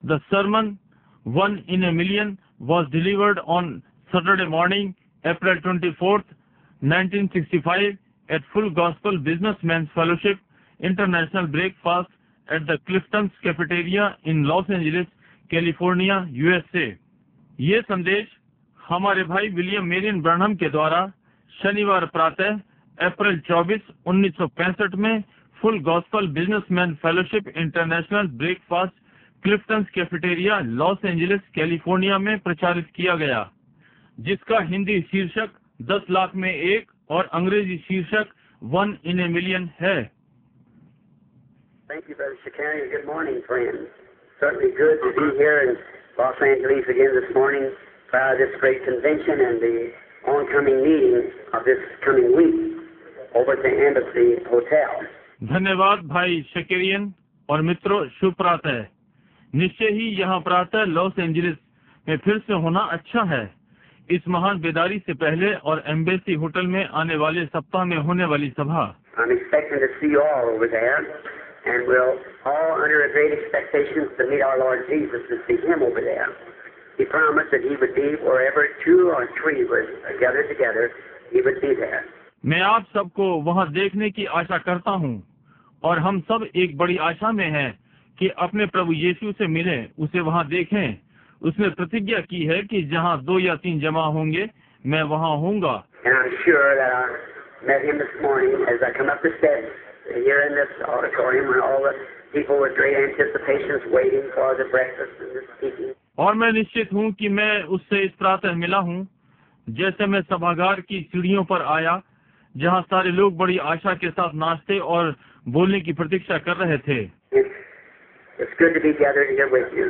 The sermon "One in a Million" was delivered on Saturday morning, April 24th, 1965, at Full Gospel Businessmen's Fellowship International Breakfast at the Clifton's Cafeteria in Los Angeles, California, USA. ये संदेश हमारे भाई William Marrion Branham के द्वारा शनिवार प्रातः अप्रैल 24, 1965 में Full Gospel Businessman Fellowship International breakfast Clifton's cafeteria Los Angeles California में प्रचारित किया गया, जिसका हिंदी शीर्षक 10 लाख में एक और अंग्रेजी शीर्षक 1 in a million है। Thank you, Brother Shakarian. Good morning, friends. Certainly good to be here in Los Angeles again this morning for this great convention and the oncoming meeting of this coming week over at the Embassy Hotel. धन्यवाद भाई शकेरियन और मित्रों, शुभ प्रातः। निश्चय ही यहाँ प्रातः Los Angeles में फिर से होना अच्छा है, इस महान बेदारी से पहले और एम्बेसी होटल में आने वाले सप्ताह में होने वाली सभा। I'm expecting to see you all over there, and we'll all under a great expectation to meet our Lord Jesus and see Him over there. He promised that He would be wherever 2 or 3 were gathered together, He would be there. मैं आप सबको वहाँ देखने की आशा करता हूँ और हम सब एक बड़ी आशा में हैं कि अपने प्रभु यीशु से मिलें, उसे वहाँ देखें। उसने प्रतिज्ञा की है कि जहाँ 2 या 3 जमा होंगे, मैं वहाँ होऊंगा। And I'm sure that I met Him this morning as I come up the steps here in this auditorium when all the people with great anticipations waiting for the breakfast and the speaking. और मैं निश्चित हूँ कि मैं उससे इस प्रातः मिला हूँ, जैसे मैं सभागार की सीढ़ियों पर आया, जहाँ सारे लोग बड़ी आशा के साथ नाचते और बोलने की प्रतीक्षा कर रहे थे। It's good to be gathered here with you.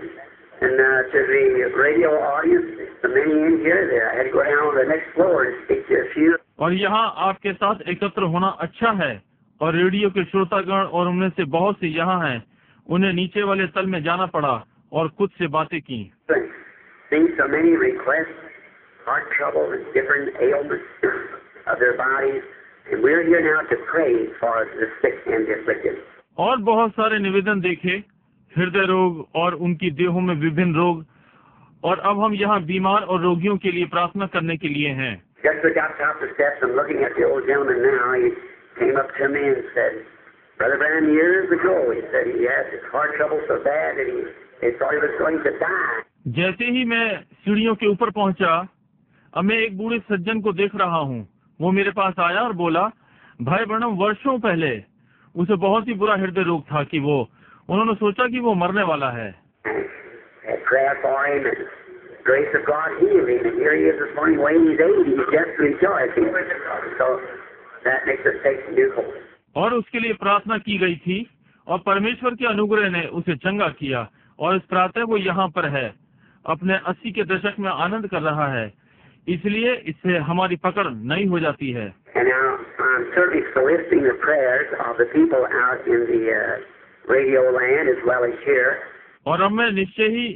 And to the radio audience, the many in here, I had to go down on the next floor to speak to a few. और यहाँ आपके साथ एकत्र होना अच्छा है, और radio के श्रोतागण और उनमें से बहुत से यहाँ हैं, उन्हें नीचे वाले तल में जाना पड़ा और कुछ से बातें की। Seeing so many requests, heart trouble and different ailments of their bodies, and we're here now to pray for the sick and the afflicted. और बहुत सारे निवेदन देखे, हृदय रोग और उनकी देहों में विभिन्न रोग, और अब हम यहाँ बीमार और रोगियों के लिए प्रार्थना करने के लिए हैं। Just as I got off the steps, I'm looking at the old gentleman now. He came up to me and said, "Brother Branham, years ago," he said, "he had his heart trouble so bad that they thought he was going to die." जैसे ही मैं सीढ़ियों के ऊपर पहुंचा, अब मैं एक बूढ़े सज्जन को देख रहा हूँ। वो मेरे पास आया और बोला, भाई ब्रैनहम, वर्षों पहले उसे बहुत ही बुरा हृदय रोग था कि उन्होंने सोचा कि वो मरने वाला है। Grace of God healed him, and here he is this morning weighing his 80. He's just rejoicing. So that makes us take new hope. और उसके लिए प्रार्थना की गई थी और परमेश्वर के अनुग्रह ने उसे चंगा किया, और इस प्रातः वो यहाँ पर है, अपने 80 के दशक में आनंद कर रहा है। इसलिए इससे हमारी पकड़ नई हो जाती है। And now I'm certainly soliciting the prayers of the people out in the radio land as well as here. और अब मैं निश्चय ही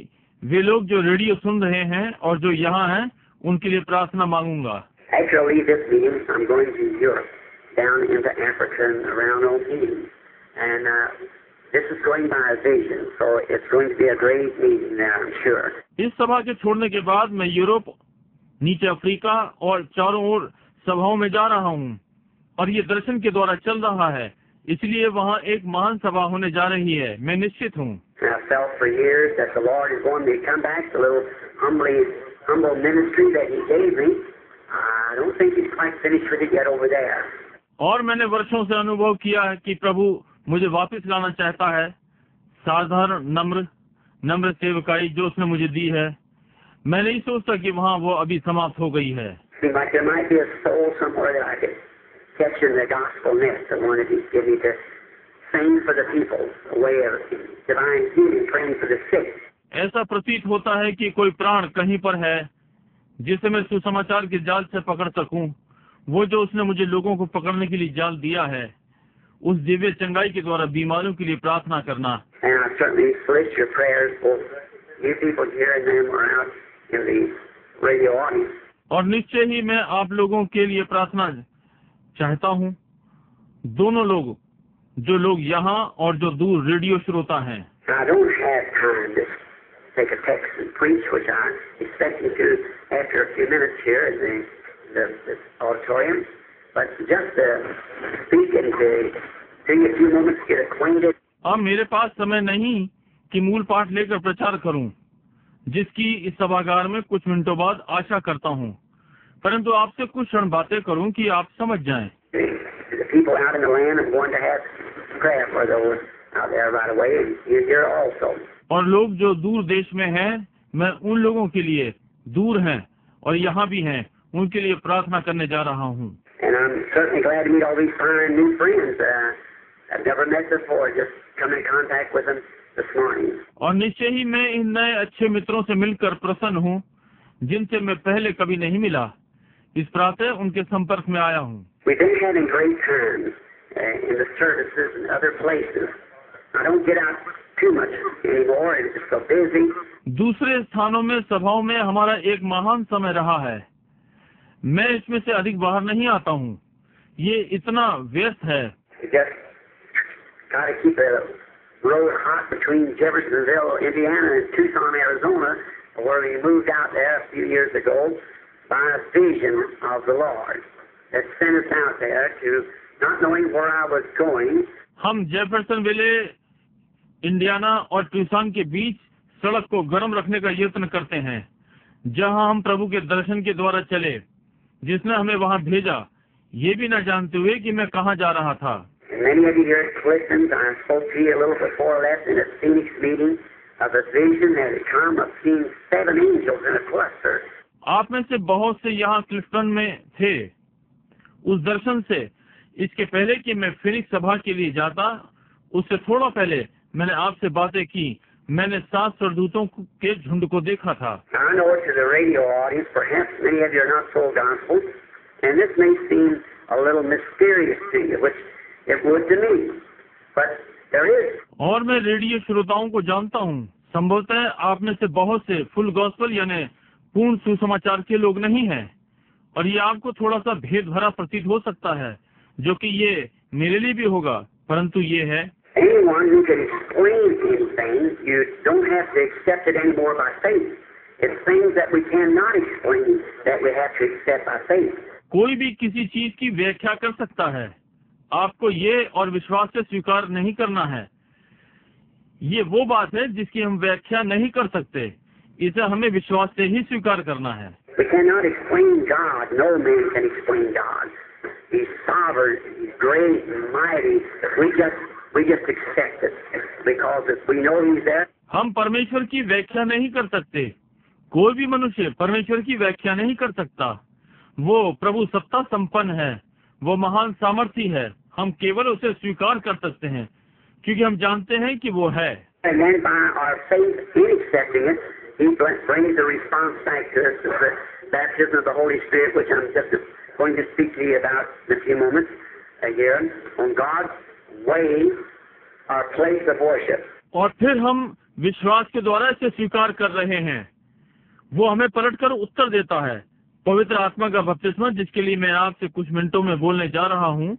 वे लोग जो रेडियो सुन रहे हैं और जो यहाँ हैं, उनके लिए प्रार्थना मांगूंगा। After I leave this meeting, I'm going to Europe, down into Africa and around on meetings. And this is going by a vision, so it's going to be a great meeting there, I'm sure. इस सभा के छोड़ने के बाद मैं Europe, नीचे Africa और चारों ओर सभाओं में जा रहा हूँ, और ये दर्शन के द्वारा चल रहा है, इसलिए वहाँ एक महान सभा होने जा रही है, मैं निश्चित हूँ। I felt for years that the Lord is wanting me to come back to a little humble ministry that He gave me. I don't think He's quite finished with it yet over there. और मैंने वर्षों से अनुभव किया है कि प्रभु मुझे वापस लाना चाहता है, साधारण नम्र सेवकाई जो उसने मुझे दी है। मैं नहीं सोचता कि वहाँ वो अभी समाप्त हो गई है। Seems like there might be a soul somewhere that I could catch in the gospel net, the one that He's given me to sing for the people, a way of divine healing, praying for the sick. ऐसा प्रतीत होता है कि कोई प्राण कहीं पर है जिसे मैं सुसमाचार के जाल से पकड़ सकूं, वो जो उसने मुझे लोगों को पकड़ने के लिए जाल दिया है, उस दिव्य चंगाई के द्वारा बीमारियों के लिए प्रार्थना करना। And I certainly solicit your prayers, both you people here and them are out in the radio audience. और निश्चय ही मैं आप लोगों के लिए प्रार्थना चाहता हूँ, दोनों लोग, जो लोग यहाँ और जो दूर रेडियो श्रोता हैं। I don't have time to take a text and preach, which I expect you to after a few minutes here in the auditorium. But just speak and to take a few moments to get acquainted. अब मेरे पास समय नहीं कि मूल पाठ लेकर प्रचार करूं, जिसकी इस सभागार में कुछ मिनटों बाद आशा करता हूं, परंतु आपसे कुछ क्षण बातें करूं कि आप समझ जाएं। The people out in the land are going to have prayer for those out there right away, and you're here also. और लोग जो दूर देश में हैं, मैं उन लोगों के लिए दूर हैं और यहाँ भी हैं, उनके लिए प्रार्थना करने जा रहा हूँ। And I'm certainly glad to meet all these fine new friends. I've never met before, just come in contact with them this morning. और निश्चय ही मैं इन नए अच्छे मित्रों से मिलकर प्रसन्न हूँ, जिनसे मैं पहले कभी नहीं मिला। इस प्रातः उनके संपर्क में आया हूँ। We've been having great times in the services and other places. I don't get out too much anymore, and it's so busy. दूसरे स्थानों में सभाओं में हमारा एक महान समय रहा है। मैं इसमें से अधिक बाहर नहीं आता हूँ, ये इतना व्यस्त है। Just try to keep the road hot between Jeffersonville, Indiana, and Tucson, Arizona, where we moved out there a few years ago by a vision of the Lord that sent us out there to not knowing where I was going. हम Jeffersonville, Indiana और tuition के बीच सड़क को गर्म रखने का यत्न करते हैं, जहां हम प्रभु के दर्शन के द्वारा चले, जिसने हमें वहां भेजा, ये भी न जानते हुए कि मैं कहां जा रहा था। Many of you here at Clifton, I spoke to you a little before I left in a Phoenix meeting of a vision that had come of seeing 7 angels in a cluster. आप में से बहुत से यहाँ क्लिफ्टन में थे। उस दर्शन से इसके पहले कि मैं फिनिक्स सभा के लिए जाता, उससे थोड़ा पहले मैंने आपसे बातें की। मैंने 7 स्वर्गदूतों के झुंड को देखा था। I know to the radio audience, perhaps many of you are not full gospel, and this may seem a little mysterious to you, which it would to me, but there is. और मैं radio श्रोताओं को जानता हूँ, संभवतः आप में से बहुत से फुल गॉस्पल यानी पूर्ण सुसमाचार के लोग नहीं हैं, और ये आपको थोड़ा सा भेद भरा प्रतीत हो सकता है, जो कि ये मेरे लिए भी होगा, परंतु ये है anyone who can explain anything, you don't have to accept it anymore by faith. It's things that we cannot explain that we have to accept by faith. कोई भी किसी चीज की व्याख्या कर सकता है, आपको ये और विश्वास से स्वीकार नहीं करना है। ये वो बात है जिसकी हम व्याख्या नहीं कर सकते, इसे हमें विश्वास से ही स्वीकार करना है। We cannot explain God. No man can explain God. He's sovereign. He's great and mighty. We just accept it because if we know He's there. हम परमेश्वर की व्याख्या नहीं कर सकते। कोई भी मनुष्य परमेश्वर की व्याख्या नहीं कर सकता। वो प्रभु सत्ता संपन्न है, वो महान सामर्थी है। हम केवल उसे स्वीकार कर सकते हैं, क्योंकि हम जानते हैं कि वो है। And then by our faith in accepting it, He brings the response back to us of the baptism of the Holy Spirit, which I'm just going to speak to you about in a few moments here on God's way, our place of worship. और फिर हम विश्वास के द्वारा इसे स्वीकार कर रहे हैं। वो हमें पलटकर उत्तर देता है, पवित्र आत्मा का बपतिस्मा, जिसके लिए मैं आपसे कुछ मिनटों में बोलने जा रहा हूँ।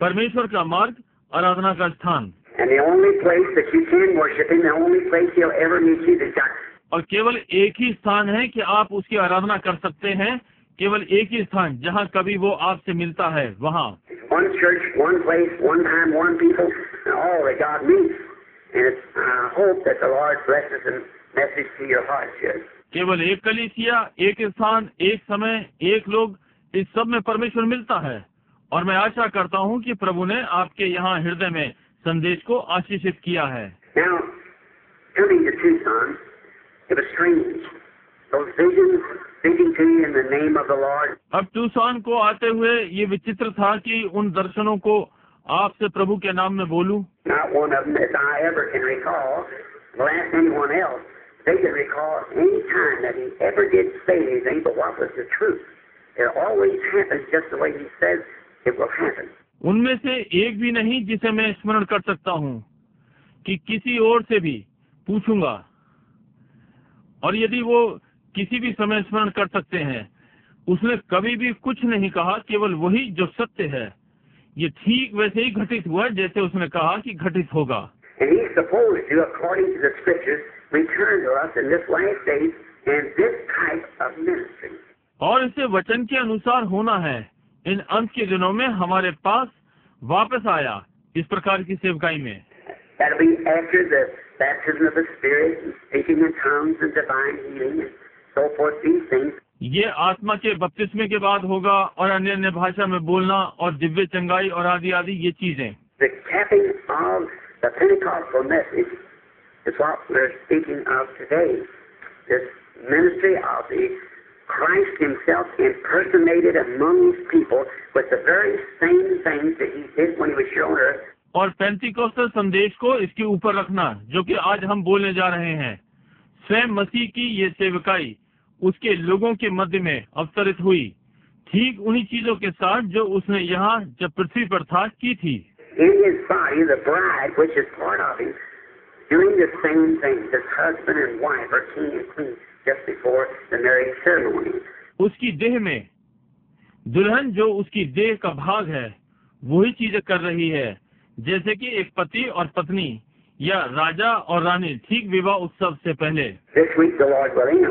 परमेश्वर का मार्ग, आराधना का स्थान। And the only place that you can worship Him, the only place He'll ever meet you, is God. और केवल एक ही स्थान है कि आप उसकी आराधना कर सकते हैं, केवल एक ही स्थान जहाँ कभी वो आपसे मिलता है, वहाँ। One church, one place, one time, one people, and all that God meets. And I hope that the Lord blesses and message to your hearts here. केवल एक कलीसिया, एक स्थान, एक समय, एक लोग, इस सब में परमेश्वर मिलता है। और मैं आशा करता हूँ कि प्रभु ने आपके यहाँ हृदय में संदेश को आशीषित किया है। Now, coming to Tucson, it was strange. Those visions speaking to you in the name of the Lord. अब ट्यूसन को आते हुए ये विचित्र था कि उन दर्शनों को आपसे प्रभु के नाम में बोलूं। Not one of them that I ever can recall, will ask anyone else. They can recall any time that He ever did say anything, but what was the truth. It always happens just the way He says it will happen. उनमें से एक भी नहीं जिसे मैं स्मरण कर सकता हूँ कि किसी और से भी पूछूंगा, और यदि वो किसी भी समय स्मरण कर सकते हैं, उसने कभी भी कुछ नहीं कहा, केवल वही जो सत्य है। ये ठीक वैसे ही घटित हुआ जैसे उसने कहा कि घटित होगा। And He's supposed to, according to the Scriptures, return to us in this last days and this type of ministry. और इसे वचन के अनुसार होना है। इन अंत के दिनों में हमारे पास वापस आया इस प्रकार की सेवकाई में। That'll be after the baptism of the Spirit, and speaking in tongues and divine healing and so forth, these things. ये आत्मा के बपतिस्मे के बाद होगा और अन्य अन्य भाषा में बोलना और दिव्य चंगाई और आदि आदि ये चीजें। The capping of the Pentecostal message is what we're speaking of today. This ministry of the Christ Himself impersonated among His people with the very same things that He did when He was here on earth. और Pentecostal संदेश को इसके ऊपर रखना जो कि आज हम बोलने जा रहे हैं। स्वयं मसीह की ये सेवकाई उसके लोगों के मध्य में अवतरित हुई ठीक उन्हीं चीजों के साथ जो उसने यहाँ जब पृथ्वी पर था की थी। In His body, the bride, which is part of Him, doing the same things as husband and wife or king and queen just before the marriage ceremony. उसकी देह में दुल्हन जो उसकी देह का भाग है वही चीजें कर रही है जैसे कि एक पति और पत्नी या राजा और रानी ठीक विवाह उत्सव से पहले। This week, the Lord willing,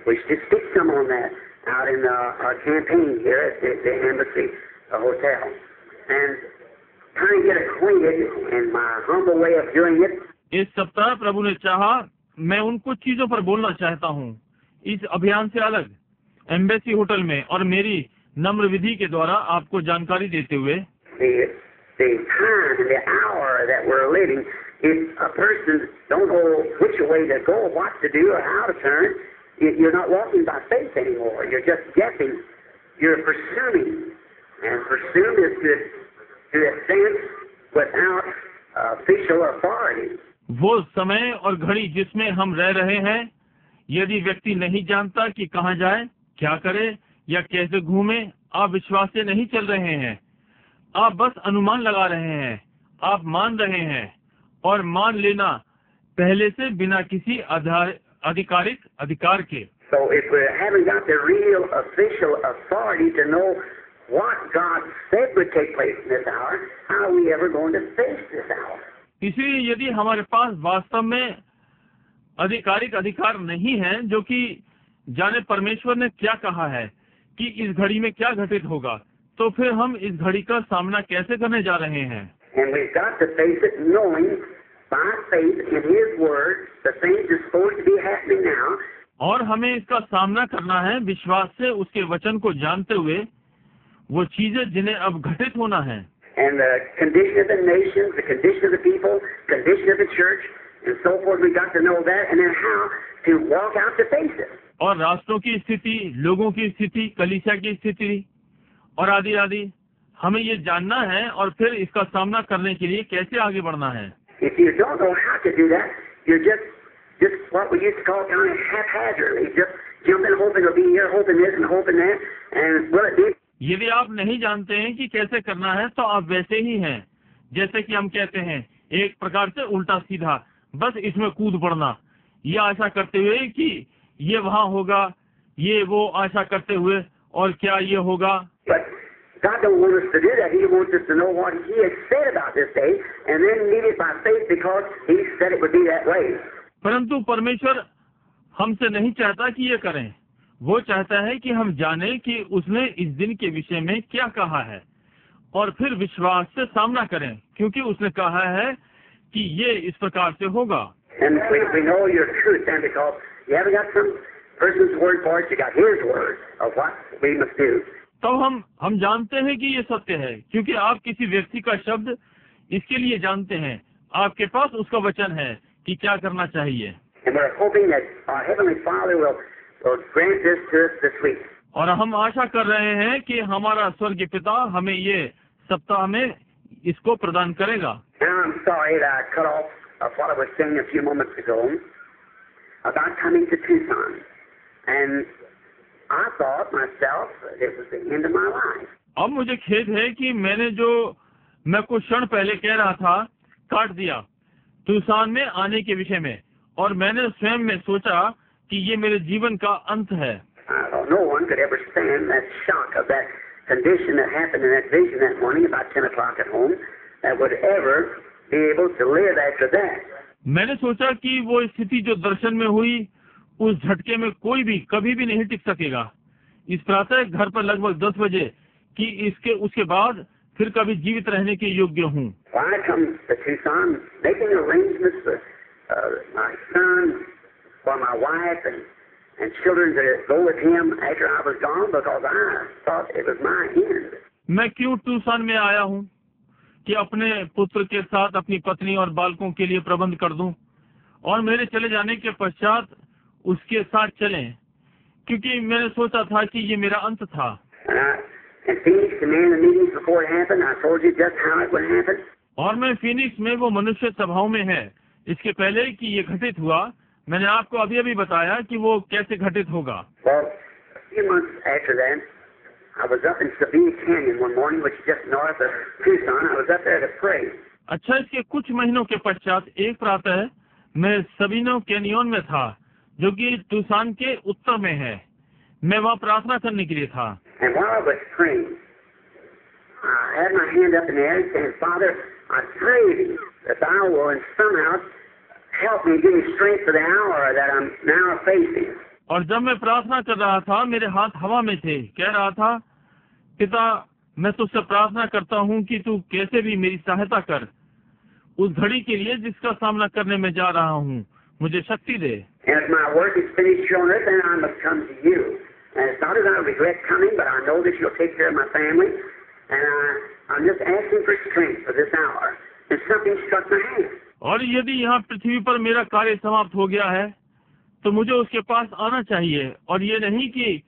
we should stick some on that out in our campaign here at the Embassy Hotel, and kind of get acquainted in my humble way of doing it. इस सप्ताह प्रभु ने चाहा मैं उन कुछ चीजों पर बोलना चाहता हूँ इस अभियान से अलग एम्बेसी होटल में और मेरी नम्र विधि के द्वारा आपको जानकारी देते हुए। The time and the hour that we're living, if a person don't know which way to go, what to do, or how to turn, you're not walking by faith anymore. You're just guessing. You're presuming, and presume is to advance without official authority. वो समय और घड़ी जिसमें हम रह रहे हैं, यदि व्यक्ति नहीं जानता कि कहाँ जाए, क्या करे या कैसे घूमे, आप विश्वास से नहीं चल रहे हैं, आप बस अनुमान लगा रहे हैं, आप मान रहे हैं और मान लेना पहले से बिना किसी आधिकारिक अधिकार के। So if we haven't got the real official authority to know what God said would take place in this hour, how are we ever going to face this hour? इसलिए यदि हमारे पास वास्तव में आधिकारिक अधिकार नहीं है जो कि जाने परमेश्वर ने क्या कहा है कि इस घड़ी में क्या घटित होगा, तो फिर हम इस घड़ी का सामना कैसे करने जा रहे हैं। And we've got to face it knowing by faith in His Word the things that's supposed to be happening now. और हमें इसका सामना करना है विश्वास से उसके वचन को जानते हुए वो चीजें जिन्हें अब घटित होना है। And the condition of the nations, the condition of the people, condition of the church, and so forth. We got to know that, and then how to walk out to face it. और राष्ट्रों की स्थिति, लोगों की स्थिति, कलीसिया की स्थिति और आदि आदि हमें ये जानना है और फिर इसका सामना करने के लिए कैसे आगे बढ़ना है। If you don't know how to do that, you're just what we used to call kind of haphazardly, just jumping, hoping to be here, hoping this and hoping that, and will it be? यदि आप नहीं जानते हैं कि कैसे करना है तो आप वैसे ही हैं जैसे कि हम कहते हैं एक प्रकार से उल्टा सीधा, बस इसमें कूद पड़ना, ये आशा करते हुए कि ये वहाँ होगा, ये वो आशा करते हुए और क्या ये होगा। But God don't want us to do that. He wants us to know what He has said about this day and then lead it by faith because He said it would be that way. परंतु परमेश्वर हमसे नहीं चाहता कि ये करें, वो चाहता है कि हम जानें कि उसने इस दिन के विषय में क्या कहा है और फिर विश्वास से सामना करें क्योंकि उसने कहा है कि ये इस प्रकार से होगा। And we know your truth then because you haven't got some person's word for it, you got His word of what we must do. तब हम जानते हैं कि ये सत्य है क्योंकि आप किसी व्यक्ति का शब्द इसके लिए जानते हैं, आपके पास उसका वचन है कि क्या करना चाहिए। And we're hoping that our Heavenly Father will grant this to us this week. और हम आशा कर रहे हैं कि हमारा स्वर्गीय पिता हमें ये सप्ताह में इसको प्रदान करेगा। Now I'm sorry that I cut off what I was saying a few moments ago about coming to Tucson, and I thought myself it was the end of my life. अब मुझे खेद है कि मैं कुछ क्षण पहले कह रहा था काट दिया तुसान में आने के विषय में, और मैंने स्वयं में सोचा कि ये मेरे जीवन का अंत है। No one could ever stand that shock of that condition that happened in that vision that morning about 10 o'clock at home that would ever be able to live after that. मैंने सोचा कि वो स्थिति जो दर्शन में हुई, उस झटके में कोई भी कभी भी नहीं टिक सकेगा। इस प्रातः घर पर लगभग 10 बजे कि उसके बाद फिर कभी जीवित रहने के योग्य हूँ। I come to Tucson, making arrangements for my son, for my wife and children to go with him after I was gone because I thought it was my end. मैं क्यों ट्यूसन में आया हूँ कि अपने पुत्र के साथ अपनी पत्नी और बालकों के लिए प्रबंध कर दूं और मेरे चले जाने के पश्चात उसके साथ चलें, क्योंकि मैंने सोचा था कि ये मेरा अंत था। और मैं फिनिक्स में वो मनुष्य सभाओं में है, इसके पहले कि ये घटित हुआ, मैंने आपको अभी अभी बताया कि वो कैसे घटित होगा। अच्छा, इसके कुछ महीनों के पश्चात एक प्रातः मैं सबीनो कैनियन में था, जो कि टूसान के उत्तर में है। मैं वहाँ प्रार्थना करने के लिए था। और जब मैं प्रार्थना कर रहा था, मेरे हाथ हवा में थे, कह रहा था, पिता, मैं तुझसे प्रार्थना करता हूँ कि तू कैसे भी मेरी सहायता कर उस घड़ी के लिए जिसका सामना करने में जा रहा हूँ, मुझे शक्ति दे। और यदि यहाँ पृथ्वी पर मेरा कार्य समाप्त हो गया है तो मुझे उसके पास आना चाहिए, और ये नहीं कि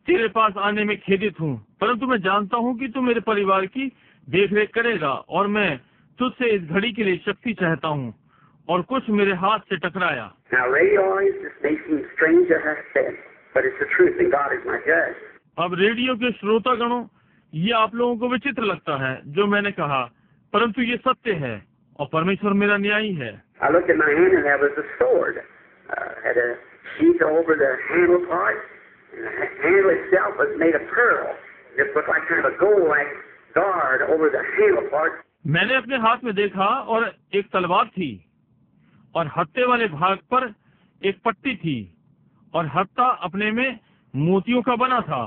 तेरे पास आने में खेदित हूँ, परंतु मैं जानता हूँ कि तू मेरे परिवार की देखरेख करेगा, और मैं तुझसे इस घड़ी के लिए शक्ति चाहता हूँ। और कुछ मेरे हाथ से टकराया। अब रेडियो के श्रोतागणों, ये आप लोगों को विचित्र लगता है जो मैंने कहा, परंतु ये सत्य है और परमेश्वर मेरा न्यायी है। मैंने अपने हाथ में देखा और एक तलवार थी, और हत्थे वाले भाग पर एक पट्टी थी, और हत्था अपने में मोतियों का बना था,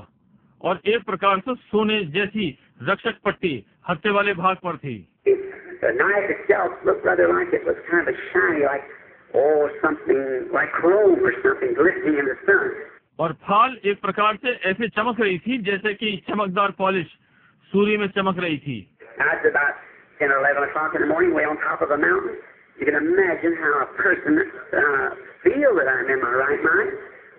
और एक प्रकार से सोने जैसी रक्षक पट्टी हत्थे वाले भाग पर थी। और फाल एक प्रकार से ऐसे चमक रही थी जैसे कि चमकदार पॉलिश सूर्य में चमक रही थी। You can imagine how a person feel that I'm in my right mind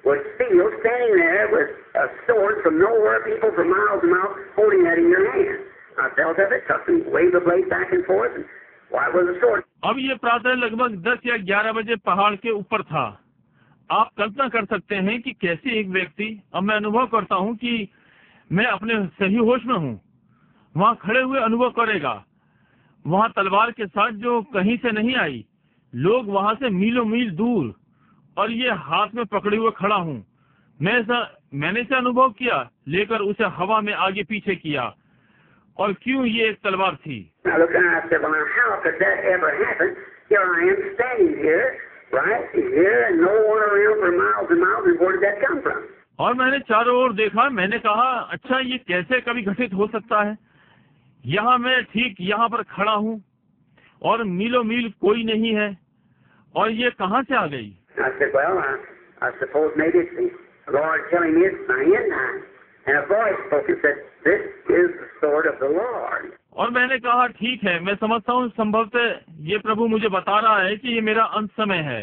would feel standing there with a sword from nowhere, people for miles and miles holding that in your hand. I felt of it, took and waved the blade back and forth, and why it was a sword. अब ये प्रातः लगभग 10 या 11 बजे पहाड़ के ऊपर था। आप कल्पना कर सकते हैं कि कैसे एक व्यक्ति, अब मैं अनुभव करता हूँ कि मैं अपने सही होश में हूँ, वहाँ खड़े हुए अनुभव करेगा, वहाँ तलवार के साथ जो कहीं से नहीं आई, लोग वहाँ से मीलों मील दूर, और ये हाथ में पकड़े हुए खड़ा हूँ। मैंने इसे अनुभव किया, लेकर उसे हवा में आगे पीछे किया, और क्यों ये एक तलवार थी। और मैंने चारों ओर देखा, मैंने कहा, अच्छा ये कैसे कभी घटित हो सकता है। यहाँ मैं ठीक यहाँ पर खड़ा हूँ और मीलों मील कोई नहीं है, और ये कहाँ से आ गई। और मैंने कहा, ठीक है, मैं समझता हूँ संभवतः ये प्रभु मुझे बता रहा है कि ये मेरा अंत समय है।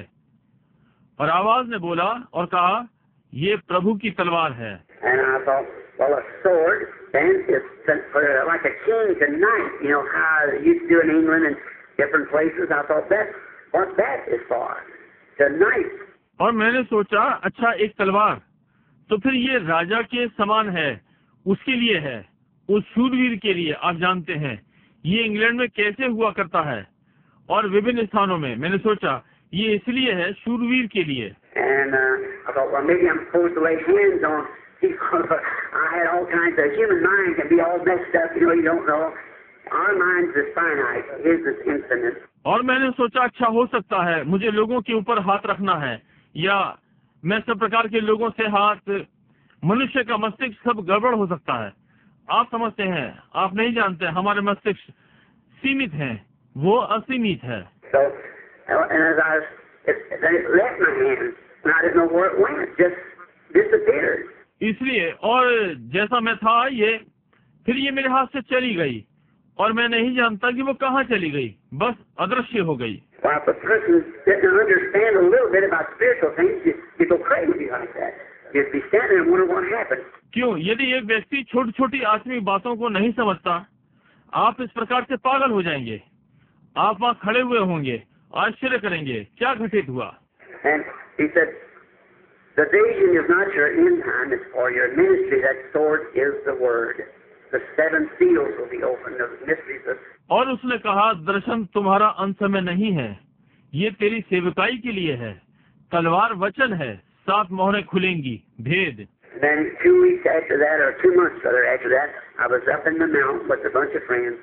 और आवाज ने बोला और कहा, ये प्रभु की तलवार है। Well, a sword then is for like a king to knight, you know how they used to do in England and different places. I thought that's what that is for, to knight. और मैंने सोचा, अच्छा एक तलवार, तो फिर ये राजा के समान है, उसके लिए है, उस शूरवीर के लिए। आप जानते हैं ये इंग्लैंड में कैसे हुआ करता है और विभिन्न स्थानों में। मैंने सोचा ये इसलिए है, शूरवीर के लिए। And I thought, well, maybe I'm supposed to lay hands on. I had all kinds of human mind can be all messed up, you know, you don't know. Our mind's is finite, his is infinite. और मैंने सोचा अच्छा हो सकता है मुझे लोगों के ऊपर हाथ रखना है, या मैं सब प्रकार के लोगों से हाथ, मनुष्य का मस्तिष्क सब गड़बड़ हो सकता है। आप समझते हैं, आप नहीं जानते, हमारे मस्तिष्क सीमित हैं, वो असीमित है। So, and as I was, then it left my hand, and I didn't know where it went, just disappeared. इसलिए और जैसा मैं था ये, फिर ये मेरे हाथ से चली गई और मैं नहीं जानता कि वो कहाँ चली गई, बस अदृश्य हो गई। Well, if a person doesn't understand a little bit about spiritual things, you go crazy like that. You'd be standing there and wonder what happened. क्यों? यदि एक व्यक्ति छोटी छोटी आत्मिक बातों को नहीं समझता, आप इस प्रकार से पागल हो जाएंगे। आप वहाँ खड़े हुए होंगे, आश्चर्य करेंगे क्या घटित हुआ। And he said, the vision is not your end time, it's for your ministry. That sword is the word. The 7 seals will be opened, the mysteries of... और उसने कहा, दर्शन तुम्हारा अंत समय नहीं है, ये तेरी सेवकाई के लिए है। तलवार वचन है, 7 मोहरें खुलेंगी, भेद। Then 2 weeks after that, or 2 months after that, I was up in the mountain with a bunch of friends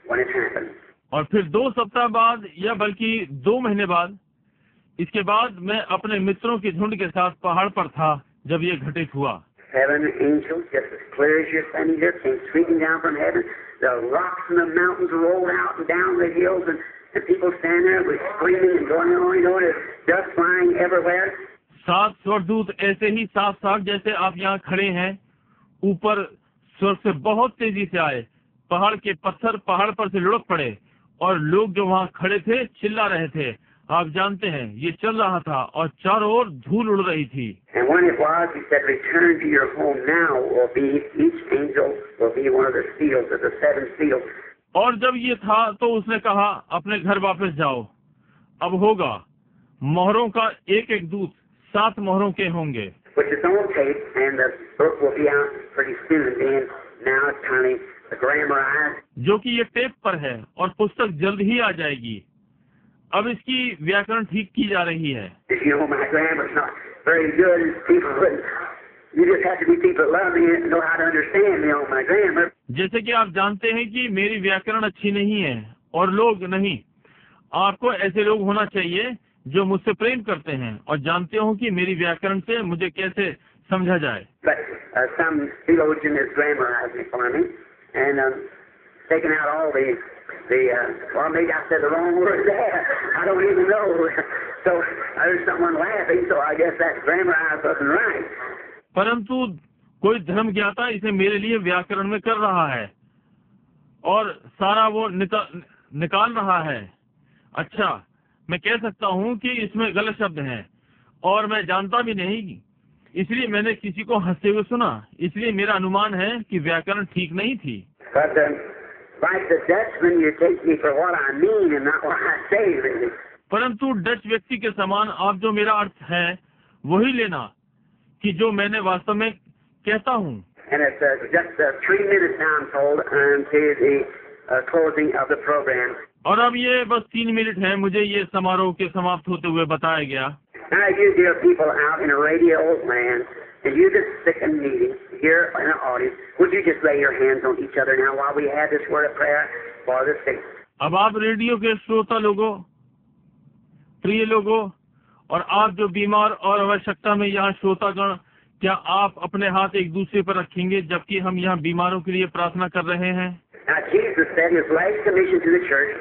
when it happened. और फिर 2 सप्ताह बाद, या बल्कि 2 महीने बाद, इसके बाद मैं अपने मित्रों की झुंड के साथ पहाड़ पर था जब ये घटित हुआ। 7 angels, just as clear as you're standing here, came sweeping down from heaven. The rocks and the mountains rolled out and down the hills, and people standing there with screaming and going on, you know, there's dust flying everywhere. 7 स्वर्गदूत ऐसे ही साफ साफ जैसे आप यहाँ खड़े हैं, ऊपर स्वर्ग से बहुत तेजी से आए, पहाड़ के पत्थर पहाड़ पर से लुढ़क पड़े, और लोग जो वहाँ खड़े थे चिल्ला रहे थे। आप जानते हैं ये चल रहा था और चारों ओर धूल उड़ रही थी। And when it was, he said, return to your home now. Will be each angel will be one of the seals of the 7 seals. और जब ये था तो उसने कहा, अपने घर वापस जाओ, अब होगा मोहरों का एक एक दूत 7 मोहरों के होंगे। Which is on tape, and the book will be out pretty soon. And now it's kind of the grammarized. जो कि ये टेप पर है और पुस्तक जल्द ही आ जाएगी। अब इसकी व्याकरण ठीक की जा रही है। You know, my grammar's not very good. People wouldn't. You just have to be people that love me and know how to understand me on my grammar. जैसे कि आप जानते हैं कि मेरी व्याकरण अच्छी नहीं है और लोग नहीं। आपको ऐसे लोग होना चाहिए जो मुझसे प्रेम करते हैं और जानते हो कि मेरी व्याकरण से मुझे कैसे समझा जाए। But some theologian has grammarized it for me and taken out all the well, maybe I said the wrong word there. I don't even know. So there's someone laughing, so I guess that grammarized wasn't right. परंतु कोई धर्म ज्ञाता इसे मेरे लिए व्याकरण में कर रहा है और सारा वो निकाल रहा है। अच्छा, मैं कह सकता हूँ कि इसमें गलत शब्द हैं और मैं जानता भी नहीं, इसलिए मैंने किसी को हंसते हुए सुना, इसलिए मेरा अनुमान है कि व्याकरण ठीक नहीं थी। But like the Dutchman, you take me for what I mean and not what I say, really. परंतु डच व्यक्ति के समान आप जो मेरा अर्थ है वही लेना कि जो मैंने वास्तव में कहता हूँ। And it's just 3 minutes now, I'm told, until the closing of the program. और अब ये बस 3 मिनट है, मुझे ये समारोह के समाप्त होते हुए बताया गया। Now you dear people out in a radio land, and you just sick and needy here in the audience, would you just lay your hands on each other now while we have this word of prayer for the sick? अब आप radio के श्रोता लोगों, प्रिय लोगों, और आप जो बीमार और आवश्यकता में यहाँ श्रोतागण, क्या आप अपने हाथ एक दूसरे पर रखेंगे जबकि हम यहाँ बीमारों के लिए प्रार्थना कर रहे हैं? Now Jesus said his last commission to the church,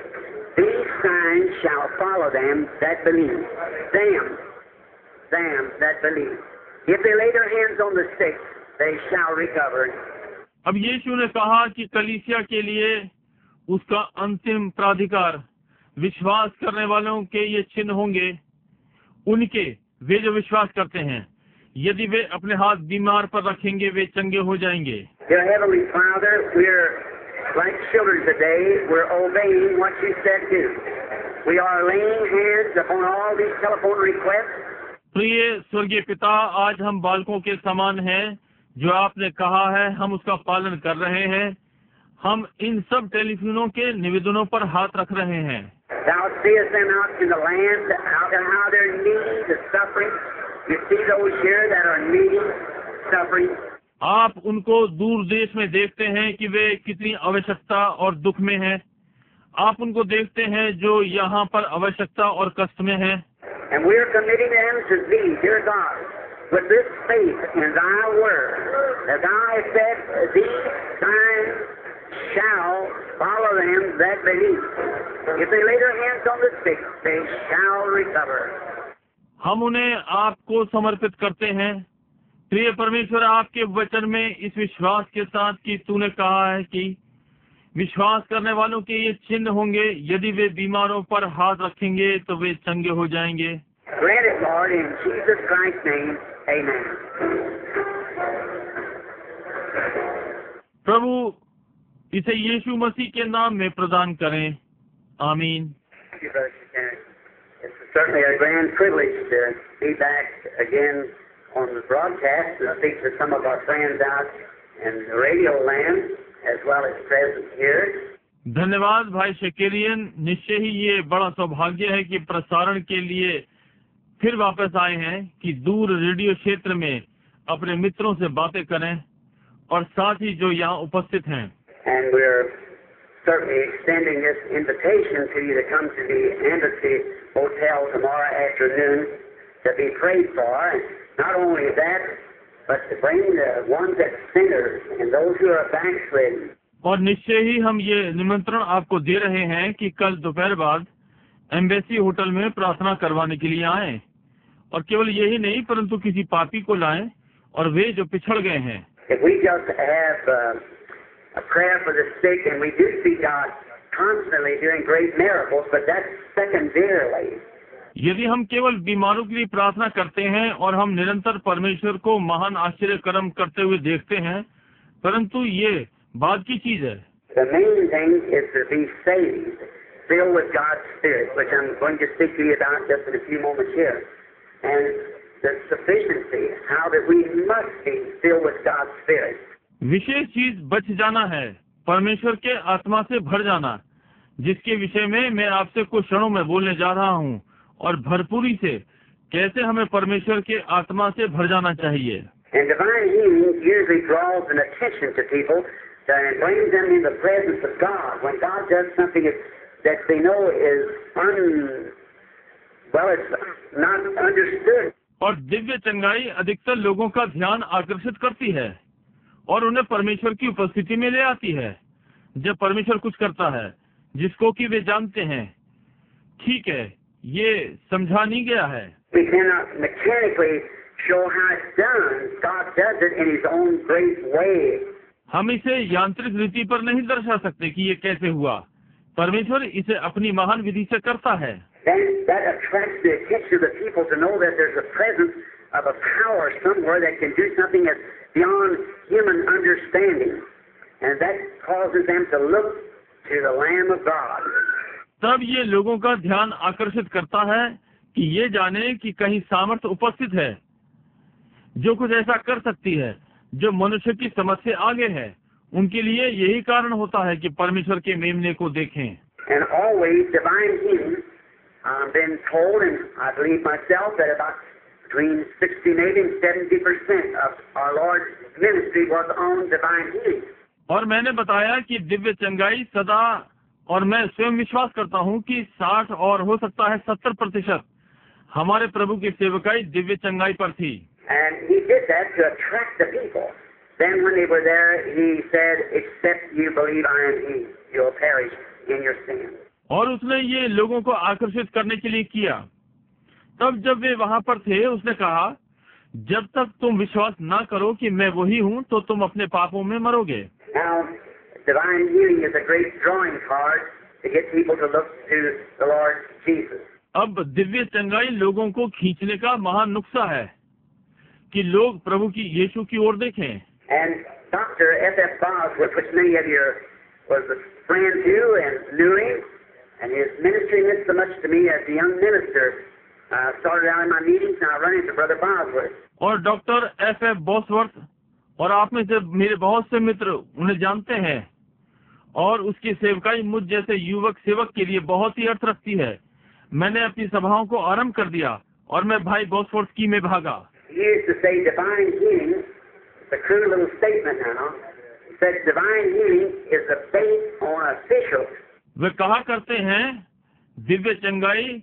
these signs shall follow them that believe. Them that believe. If they lay their hands on the sick, they shall recover. अब यीशु ने कहा कि कलीसिया के लिए उसका अंतिम प्राधिकार, विश्वास करने वालों के ये चिन्ह होंगे, उनके, वे जो विश्वास करते हैं, यदि वे अपने हाथ बीमार पर रखेंगे वे चंगे हो जाएंगे। Dear Heavenly Father, we're like children today. We're obeying what you said to. We are laying hands upon all these telephone requests. प्रिय स्वर्गीय पिता, आज हम बालकों के समान हैं, जो आपने कहा है हम उसका पालन कर रहे हैं। हम इन सब टेलीफोनों के निवेदनों पर हाथ रख रहे हैं। Thou seest them out in the land, how they're needy, the suffering. You see those here that are needy, suffering. आप उनको दूर देश में देखते हैं कि वे कितनी आवश्यकता और दुख में हैं। आप उनको देखते हैं जो यहाँ पर आवश्यकता और कष्ट में हैं। And we are committing them to thee, dear God, with this faith in thy word, that thou hast said, these signs shall follow them that believe. If they lay their hands on the sick, they shall recover. हम उन्हें आपको समर्पित करते हैं। प्रिय परमेश्वर, आपके वचन में इस विश्वास के साथ कि तूने कहा है कि विश्वास करने वालों के ये चिन्ह होंगे, यदि वे बीमारों पर हाथ रखेंगे तो वे चंगे हो जाएंगे। Grant it, Lord, in Jesus Christ's name, amen. प्रभु इसे यीशु मसीह के नाम में प्रदान करें, आमीन। Thank you, Brother Buchanan. It's certainly a grand privilege to be back again on the broadcast to speak to some of our friends out in the radio land, as well as present here. धन्यवाद भाई Shakarian. निश्चय ही ये बड़ा सौभाग्य है कि प्रसारण के लिए फिर वापस आए हैं कि दूर रेडियो क्षेत्र में अपने मित्रों से बातें करें और साथ ही जो यहाँ उपस्थित हैं। And we're certainly extending this invitation to you to come to the Embassy Hotel tomorrow afternoon to be prayed for. Not only that, but to bring the ones that sinners and those who are backslidden. और निश्चय ही हम ये निमंत्रण आपको दे रहे हैं कि कल दोपहर बाद एम्बेसी होटल में प्रार्थना करवाने के लिए आएं, और केवल यही नहीं परंतु किसी पापी को लाएं और वे जो पिछड़ गए हैं। If we just have a prayer for the sick, and we do see God constantly doing great miracles, but that's secondarily. यदि हम केवल बीमारों के लिए प्रार्थना करते हैं और हम निरंतर परमेश्वर को महान आश्चर्य कर्म करते हुए देखते हैं, परंतु ये बाद की चीज है। The main thing is to be saved, filled with God's Spirit, which I'm going to speak to you about just in a few moments here, and the sufficiency, how that we must be filled with God's Spirit. विशेष चीज बच जाना है, परमेश्वर के आत्मा से भर जाना, जिसके विषय में मैं आपसे कुछ क्षणों में बोलने जा रहा हूँ, और भरपूरी से कैसे हमें परमेश्वर के आत्मा से भर जाना चाहिए। And divine healing usually draws an attention to people and brings them in the presence of God. When God does something that they know is it's not understood. और दिव्य चंगाई अधिकतर लोगों का ध्यान आकर्षित करती है और उन्हें परमेश्वर की उपस्थिति में ले आती है। जब परमेश्वर कुछ करता है जिसको कि वे जानते हैं, ठीक है, ये समझा नहीं गया है। We cannot mechanically show how it's done. God does it in His own great way. हम इसे यांत्रिक रीति पर नहीं दर्शा सकते कि ये कैसे हुआ। परमेश्वर इसे अपनी महान विधि से करता है। That attracts the attention of the people to know that there's a presence of a power somewhere that can do something that's beyond human understanding, and that causes them to look to the Lamb of God. तब ये लोगों का ध्यान आकर्षित करता है कि ये जाने कि कहीं सामर्थ्य उपस्थित है जो कुछ ऐसा कर सकती है जो मनुष्य की समझ से आगे है। उनके लिए यही कारण होता है कि परमेश्वर के मेमने को देखें। And always divine healing. I've been told, and I believe myself, that about between 60 maybe and 70% of our Lord's ministry was on divine healing. और मैंने बताया कि दिव्य चंगाई सदा, और मैं स्वयं विश्वास करता हूँ कि 60 और हो सकता है 70% हमारे प्रभु की सेवकाई दिव्य चंगाई पर थी। And He did that to attract the people. Then when they were there, He said, "Except you believe I am He, you'll perish in your sin." और उसने ये लोगों को आकर्षित करने के लिए किया। तब जब वे वहाँ पर थे, उसने कहा, जब तक तुम विश्वास ना करो कि मैं वही हूँ तो तुम अपने पापों में मरोगे। Now, divine healing is a great drawing card to get people to look to the Lord Jesus. अब दिव्य चंगाई लोगों को खींचने का महान नुक्सा है कि लोग प्रभु की यीशु की ओर देखें। And Dr. F.F. Bosworth, which many of you was a friend to and knew him, and his ministry meant so much to me as a young minister. Started out in my meetings, and I run into Brother Bosworth. और doctor F.F. Bosworth, और आप में से मेरे बहुत से मित्र उन्हें जानते हैं, और उसकी सेवकाई मुझ जैसे युवक सेवक के लिए बहुत ही अर्थ रखती है। मैंने अपनी सभाओं को आरंभ कर दिया और मैं भाई बॉसवर्थ की में भागा। He used to say divine healing, it's a crude little statement now. He said divine healing is the faith on officials. वे कहा करते हैं दिव्य चंगाई,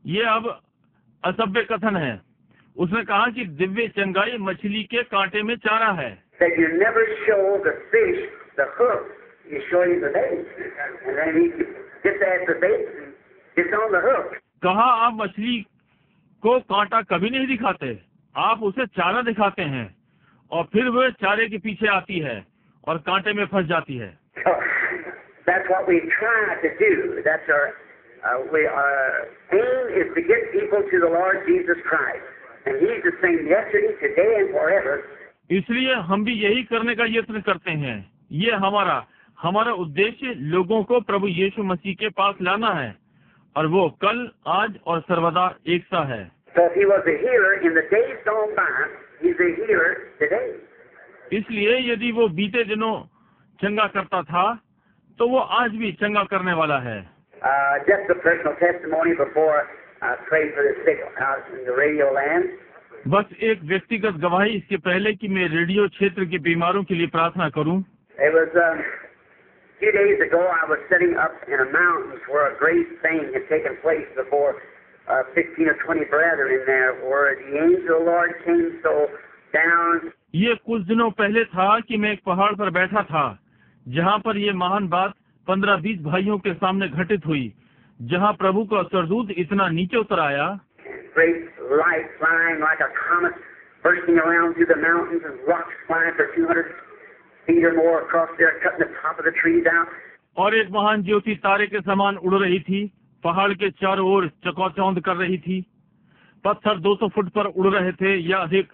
ये अब असभ्य कथन है। उसने कहा कि दिव्य चंगाई मछली के कांटे में चारा है। That you never show the fish the hook, you show him the bait, and then he gets at the bait and gets on the hook. कहा आप मछली को कांटा कभी नहीं दिखाते, आप उसे चारा दिखाते हैं और फिर वह चारे के पीछे आती है और कांटे में फंस जाती है। So that's what we try to do. That's our aim is to get people to the Lord Jesus Christ, and He's the same yesterday, today, and forever. इसलिए हम भी यही करने का यत्न करते हैं। ये हमारा उद्देश्य लोगों को प्रभु यीशु मसीह के पास लाना है और वो कल, आज और सर्वदा एक सा है। So if He was a healer in the days gone by, He's a healer today. इसलिए यदि वो बीते दिनों चंगा करता था तो वो आज भी चंगा करने वाला है। Just a personal testimony before I pray for the sick out in the radio land. बस एक व्यक्तिगत गवाही इसके पहले कि मैं रेडियो क्षेत्र के बीमारों के लिए प्रार्थना करूं। It was a few days ago. I was sitting up in the mountains where a great thing had taken place before 15 or 20 brethren in there, where the angel of the Lord came so down. ये कुछ दिनों पहले था कि मैं एक पहाड़ पर बैठा था जहां पर ये महान बात 15-20 भाइयों के सामने घटित हुई, जहां प्रभु का स्वर्गदूत इतना नीचे उतर आया। Great light flying like a comet, bursting around through the mountains, and rocks flying for 200 feet or more across there, cutting the top of the trees out. और एक महान ज्योति तारे के समान उड़ रही थी, पहाड़ के चारों ओर चकौचौंध कर रही थी। पत्थर 200 फुट पर उड़ रहे थे या अधिक,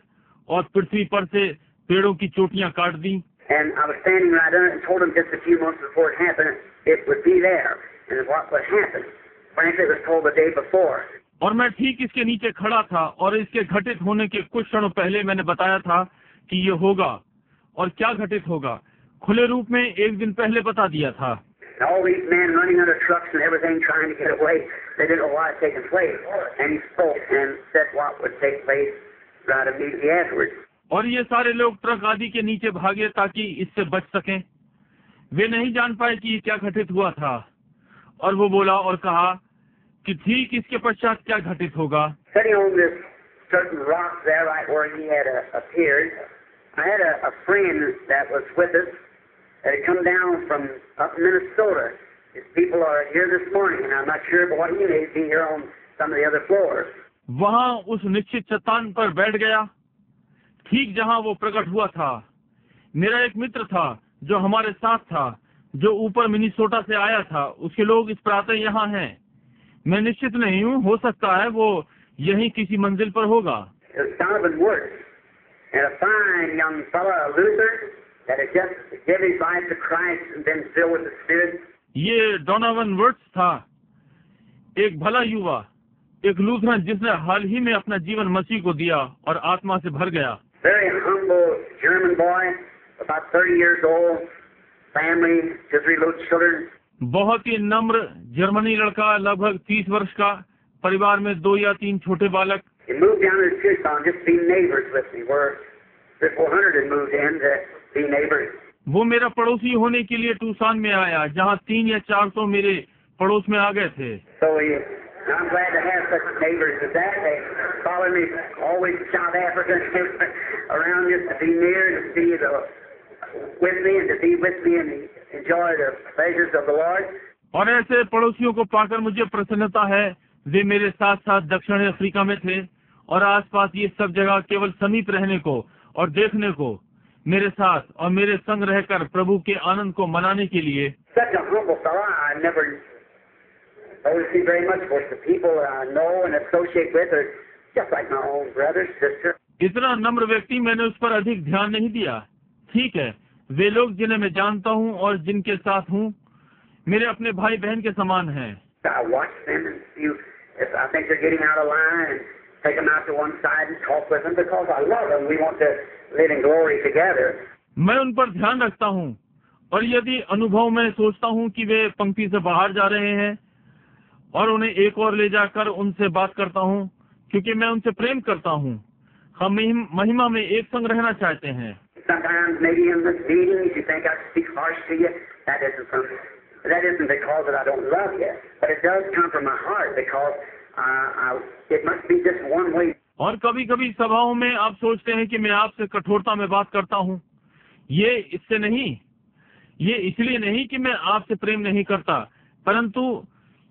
और पृथ्वी पर से पेड़ों की चोटियां काट दी। And I was standing right under it and told them just a few months before it happened, it would be there, and what would happen. Frankly, it was told the day before. और मैं ठीक इसके नीचे खड़ा था और इसके घटित होने के कुछ क्षण पहले मैंने बताया था कि ये होगा और क्या घटित होगा, खुले रूप में एक दिन पहले बता दिया था। All these men running under trucks and everything trying to get away, they didn't know what had taken place. And he spoke and said what would take place right immediately afterwards. और ये सारे लोग truck आदि के नीचे भागे ताकि इससे बच सकें। वे नहीं जान पाए कि क्या घटित हुआ था, और वो बोला और कहा कि ठीक इसके पश्चात क्या घटित होगा। Sitting on this certain rock there, right where he had appeared, I had a friend that was with us that had come down from up Minnesota. His people are here this morning, and I'm not sure, but what he may be here on some of the other floors. वहाँ उस निश्चित चट्टान पर बैठ गया, ठीक जहाँ वो प्रकट हुआ था। मेरा एक मित्र था जो हमारे साथ था, जो ऊपर मिनीसोटा से आया था। उसके लोग इस प्रातः यहाँ हैं। मैं निश्चित नहीं हूँ, हो सकता है वो यहीं किसी मंजिल पर होगा। Donovan Woods, and a fine young fellow, a Luther, that had just given his life to Christ and been filled with the Spirit. ये डोनावन वर्ड्स था, एक भला युवा, एक लूथरन जिसने हाल ही में अपना जीवन मसीह को दिया और आत्मा से भर गया। Very humble German boy, about 30 years old, family, 2-3 little children. बहुत ही नम्र जर्मनी लड़का, लगभग 30 वर्ष का, परिवार में 2 या 3 छोटे बालक। He moved down to Tucson just to be neighbors with me, where 400 had moved in to be neighbors. वो मेरा पड़ोसी होने के लिए टूसान में आया, जहाँ 3 या 400 मेरे पड़ोस में आ गए थे। So I'm glad to have such neighbors as that. They follow me always to South Africa around just to be near, to be with me and to be with me and enjoy the pleasures of the Lord. और ऐसे पड़ोसियों को पाकर मुझे प्रसन्नता है। वे मेरे साथ साथ दक्षिण अफ्रीका में थे और आसपास ये सब जगह केवल समीप रहने को और देखने को, मेरे साथ और मेरे संग रहकर प्रभु के आनंद को मनाने के लिए। Such a humble fellow, I never see very much for the people that I know and associate with are just like my own brother, sister. इतना नम्र व्यक्ति मैंने उस पर अधिक ध्यान नहीं दिया। ठीक है, वे लोग जिन्हें मैं जानता हूँ और जिनके साथ हूँ मेरे अपने भाई बहन के समान हैं। I watch them and see if I think they're getting out of line and take them out to one side and talk with them because I love them. We want to live in glory together. मैं उन पर ध्यान रखता हूँ और यदि अनुभव में सोचता हूँ कि वे पंक्ति से बाहर जा रहे हैं और उन्हें एक और ले जाकर उनसे बात करता हूँ, क्योंकि मैं उनसे प्रेम करता हूँ। हम महिमा में एक संग रहना चाहते हैं। Sometimes maybe in the meetings you think I speak harsh to you. That isn't from That isn't because that I don't love you, but it does come from my heart because it must be just one way. और कभी कभी सभाओं में आप सोचते हैं कि मैं आपसे कठोरता में बात करता हूँ। ये इससे नहीं, ये इसलिए नहीं कि मैं आपसे प्रेम नहीं करता, परंतु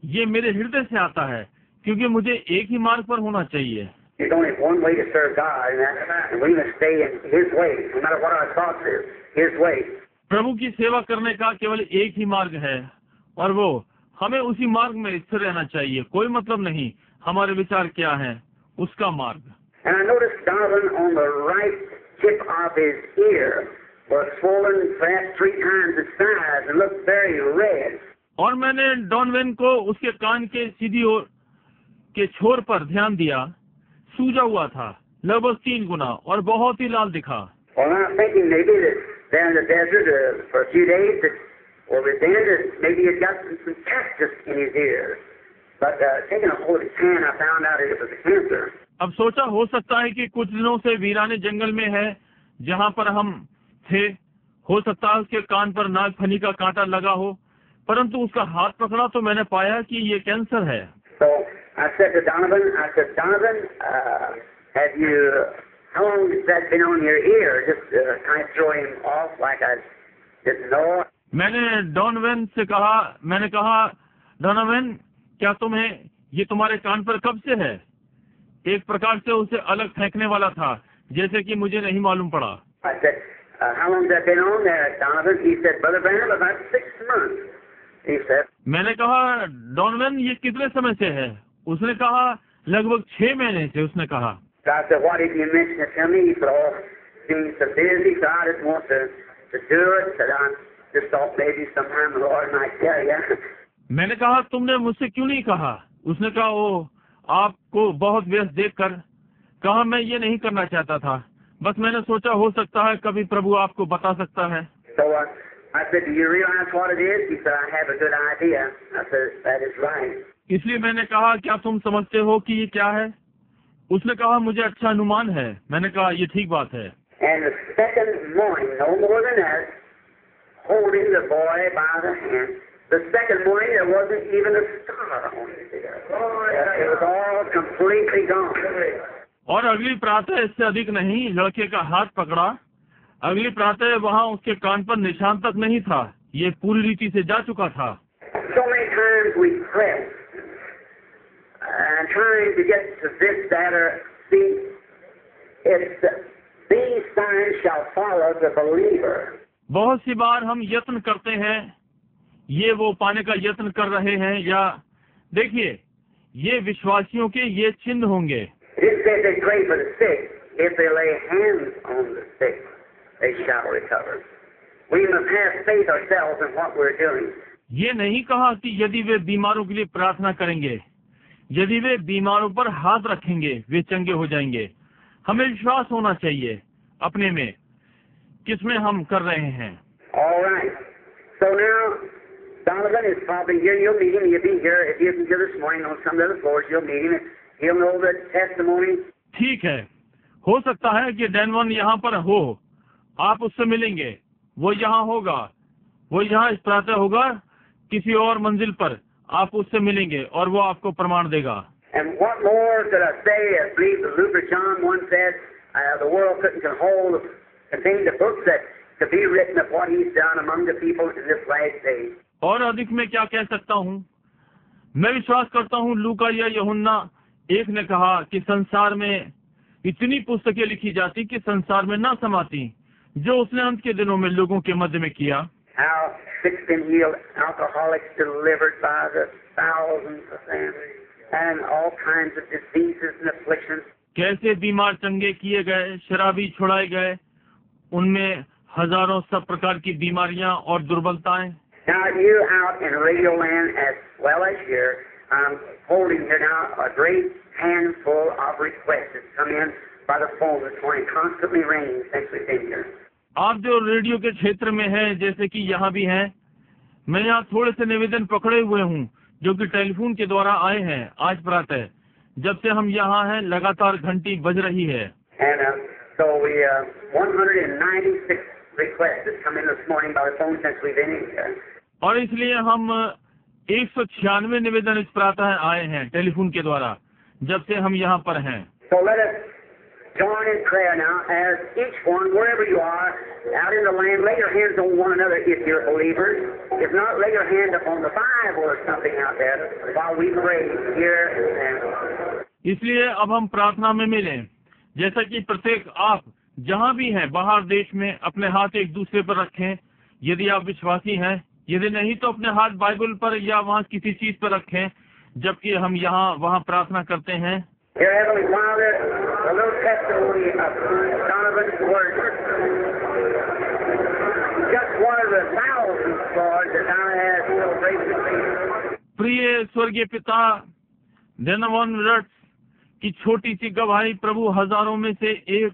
ये मेरे हृदय से आता है, क्योंकि मुझे एक ही मार्ग पर होना चाहिए। There's only one way to serve God, and we must stay in His way, no matter what our thoughts is. His way. प्रभु की सेवा करने का केवल एक ही मार्ग है, और वो हमें उसी मार्ग में स्थिर रहना चाहिए। कोई मतलब नहीं हमारे विचार क्या हैं, उसका मार्ग। And I noticed Donovan on the right tip of his ear was swollen perhaps 3 times its size and looked very red. और मैंने डॉनवेन को उसके कान के सीधी ओर के छोर पर ध्यान दिया, सूजा हुआ था लगभग 3 गुना और बहुत ही लाल दिखा। Well, I'm thinking maybe that down in the desert for a few days that maybe he'd got some cactus in his ear. But taking a hold of his hand, I found out it was a cancer. अब सोचा हो सकता है कि कुछ दिनों से वीराने जंगल में है जहाँ पर हम थे, हो सकता है उसके कान पर नागफनी का कांटा लगा हो, परंतु उसका हाथ पकड़ा तो मैंने पाया कि ये कैंसर है। So I said to Donovan, how long has that been on your ear? Just kind of throw him off like I didn't know. मैंने डॉनवेन से कहा, डॉनवेन क्या तुम्हें ये तुम्हारे कान पर कब से है? एक प्रकार से उसे अलग फेंकने वाला था, जैसे कि मुझे नहीं मालूम पड़ा। I said, how long has that been on there, Donovan? He said, Brother Branham, about 6 months. He said. मैंने कहा, डॉनवेन ये कितने समय से है? उसने कहा लगभग 6 महीने से। उसने कहा। So I said, why did you mention it to me? He said, oh, being so busy, so I didn't want to do it. Said I just thought maybe sometime the Lord might tell you. मैंने कहा तुमने मुझसे क्यों नहीं कहा? उसने कहा ओ आपको बहुत व्यस्त देखकर कहा मैं ये नहीं करना चाहता था, बस मैंने सोचा हो सकता है कभी प्रभु आपको बता सकता है। So I said, do you realize what it is? He said, I have a good idea. I said, that is right. इसलिए मैंने कहा क्या तुम समझते हो कि ये क्या है? उसने कहा मुझे अच्छा अनुमान है। मैंने कहा ये ठीक बात है। And the second morning, no more than that, holding the boy by the hand. The second morning, there wasn't even a scar on his ear. It was all completely gone. और अगली प्रातः इससे अधिक नहीं, लड़के का हाथ पकड़ा। अगली प्रातः वहाँ उसके कान पर निशान तक नहीं था, ये पूरी रीति से जा चुका था। So many times we press and trying to get to this, that, or see, these signs shall follow the believer. बहुत सी बार हम यत्न करते हैं, ये वो पाने का यत्न कर रहे हैं, या देखिए ये विश्वासियों के ये चिन्ह होंगे। It says they pray for the sick. If they lay hands on the sick, they shall recover. We must have faith ourselves in what we're doing. ये नहीं कहा कि यदि वे बीमारों के लिए प्रार्थना करेंगे, यदि वे बीमारों पर हाथ रखेंगे वे चंगे हो जाएंगे। हमें विश्वास होना चाहिए अपने में, किसमें हम कर रहे हैं। All right. So now, Donovan is probably here. You'll meet him. You'll be here. If you can here this morning on some of the floors, you'll meet him. He'll know the testimony. ठीक है, हो सकता है कि डैनवन यहाँ पर हो, आप उससे मिलेंगे। वो यहाँ होगा, वो यहाँ इस प्रातः होगा, किसी और मंजिल पर आप उससे मिलेंगे और वो आपको प्रमाण देगा। And what more could I say? I believe that Luther John once said, the world couldn't contain the books that could be written of what he's done among the people in this last day. और अधिक मैं क्या कह सकता हूँ? मैं विश्वास करता हूँ लूका या यूहन्ना एक ने कहा कि संसार में इतनी पुस्तकें लिखी जाती कि संसार में ना समाती, जो उसने अंत के दिनों में लोगों के मध्य में किया। How sick and healed, alcoholics delivered by the thousands of them, and all kinds of diseases and afflictions. कैसे बीमार चंगे किए गए, शराबी छुड़ाए गए, उनमें हजारों सब प्रकार की बीमारियां और दुर्बलताएं। Now you out in Radio Land as well as here, I'm holding here now a great handful of requests that come in by the phone this morning, constantly ringing since we've been here. आप जो radio के क्षेत्र में हैं, जैसे कि यहाँ भी हैं, मैं यहाँ थोड़े से निवेदन पकड़े हुए हूँ जो कि टेलीफोन के द्वारा आए हैं आज प्रातः। जब से हम यहाँ हैं लगातार घंटी बज रही है। And so we 196 requests have come in this morning by the phone since we've been in here. और इसलिए हम 196 निवेदन इस प्रातः आए हैं टेलीफोन के द्वारा जब से हम यहाँ पर हैं। So let us join in prayer now as each one, wherever you are, out in the land, lay your hands on one another if you're believers. If not, lay your hand upon the Bible or something out there while we pray here. And इसलिए अब हम प्रार्थना में मिलें, जैसा कि प्रत्येक आप जहाँ भी हैं बाहर देश में अपने हाथ एक दूसरे पर रखें यदि आप विश्वासी हैं, यदि नहीं तो अपने हाथ बाइबल पर या वहाँ किसी चीज पर रखें जबकि हम यहाँ वहाँ प्रार्थना करते हैं। Dear Heavenly Father, a little testimony of Donovan's words. Just one of the thousands, Lord, that Thou hast so graciously. प्रिय स्वर्गीय पिता, डोनोवन रट्स की छोटी सी गवाही प्रभु हजारों में से एक,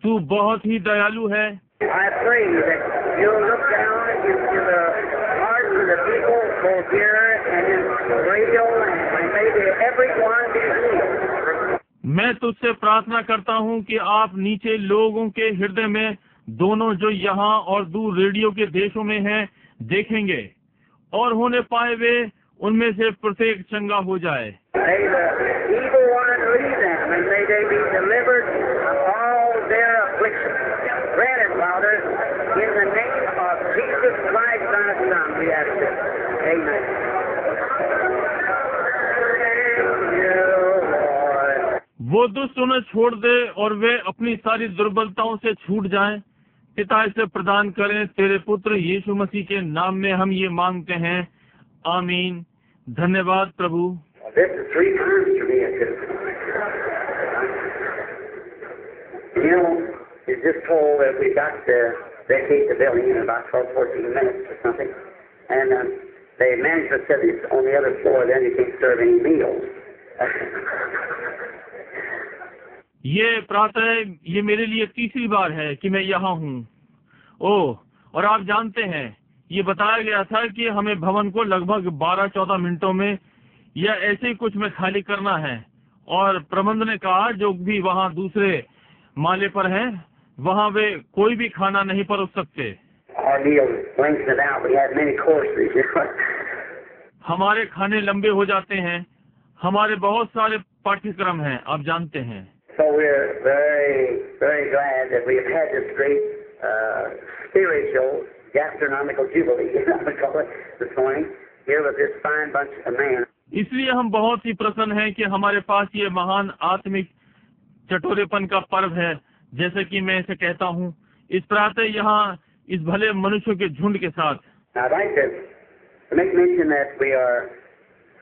तू बहुत ही दयालु है। I pray that you'll look down into the hearts of the people, both here and in radio, and maybe everyone be healed. मैं तुझसे प्रार्थना करता हूँ कि आप नीचे लोगों के हृदय में दोनों जो यहाँ और दूर रेडियो के देशों में हैं देखेंगे और होने पाए वे उनमें से प्रत्येक चंगा हो जाए। May the evil one leave them, and may they be delivered of all their afflictions. Grant it, Father, in the name of Jesus Christ, Thy Son, we ask it. Amen. Thank you, Lord. वो दुष्ट उन्हें छोड़ दे और वे अपनी सारी दुर्बलताओं से छूट जाएं। पिता इसे प्रदान करें, तेरे पुत्र यीशु मसीह के नाम में हम ये मांगते हैं, आमीन। धन्यवाद प्रभु। This is 3 times for me, You know, it's just told that we got to vacate the building in about 12-14 minutes or something, and the management said it's on the other floor, then you can't serve any meals. ये प्रातः ये मेरे लिए तीसरी बार है कि मैं यहाँ हूँ। ओह, और आप जानते हैं ये बताया गया था कि हमें भवन को लगभग 12-14 मिनटों में या ऐसे ही कुछ में खाली करना है, और प्रबंध ने कहा जो भी वहाँ दूसरे माले पर हैं वहाँ वे कोई भी खाना नहीं परोस सकते। Our meal lengthens out. We have many courses. हमारे खाने लंबे हो जाते हैं, हमारे बहुत सारे पाठ्यक्रम हैं, आप जानते हैं। So we're very, very glad that we have had this great spiritual gastronomical jubilee, we call it, this morning, here with this fine bunch of men. इसलिए हम बहुत ही प्रसन्न हैं कि हमारे पास ये महान आत्मिक चटोरेपन का पर्व है, जैसे कि मैं इसे कहता हूँ, इस प्रातः यहाँ इस भले मनुष्यों के झुंड के साथ। Now, I'd like to make mention that we are,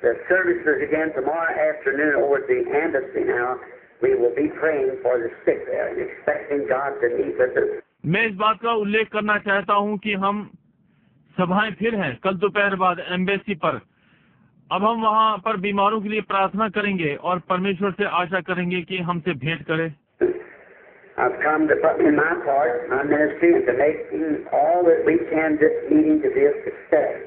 the services again tomorrow afternoon over at the embassy now. We will be praying for the sick there and expecting God to meet with us. मैं इस बात का उल्लेख करना चाहता हूँ कि हम सभाएं फिर हैं कल दोपहर बाद एम्बेसी पर। अब हम वहाँ पर बीमारों के लिए प्रार्थना करेंगे और परमेश्वर से आशा करेंगे कि हमसे भेंट करे। I've come to put in my part, my ministry, and to making all that we can this meeting to be a success.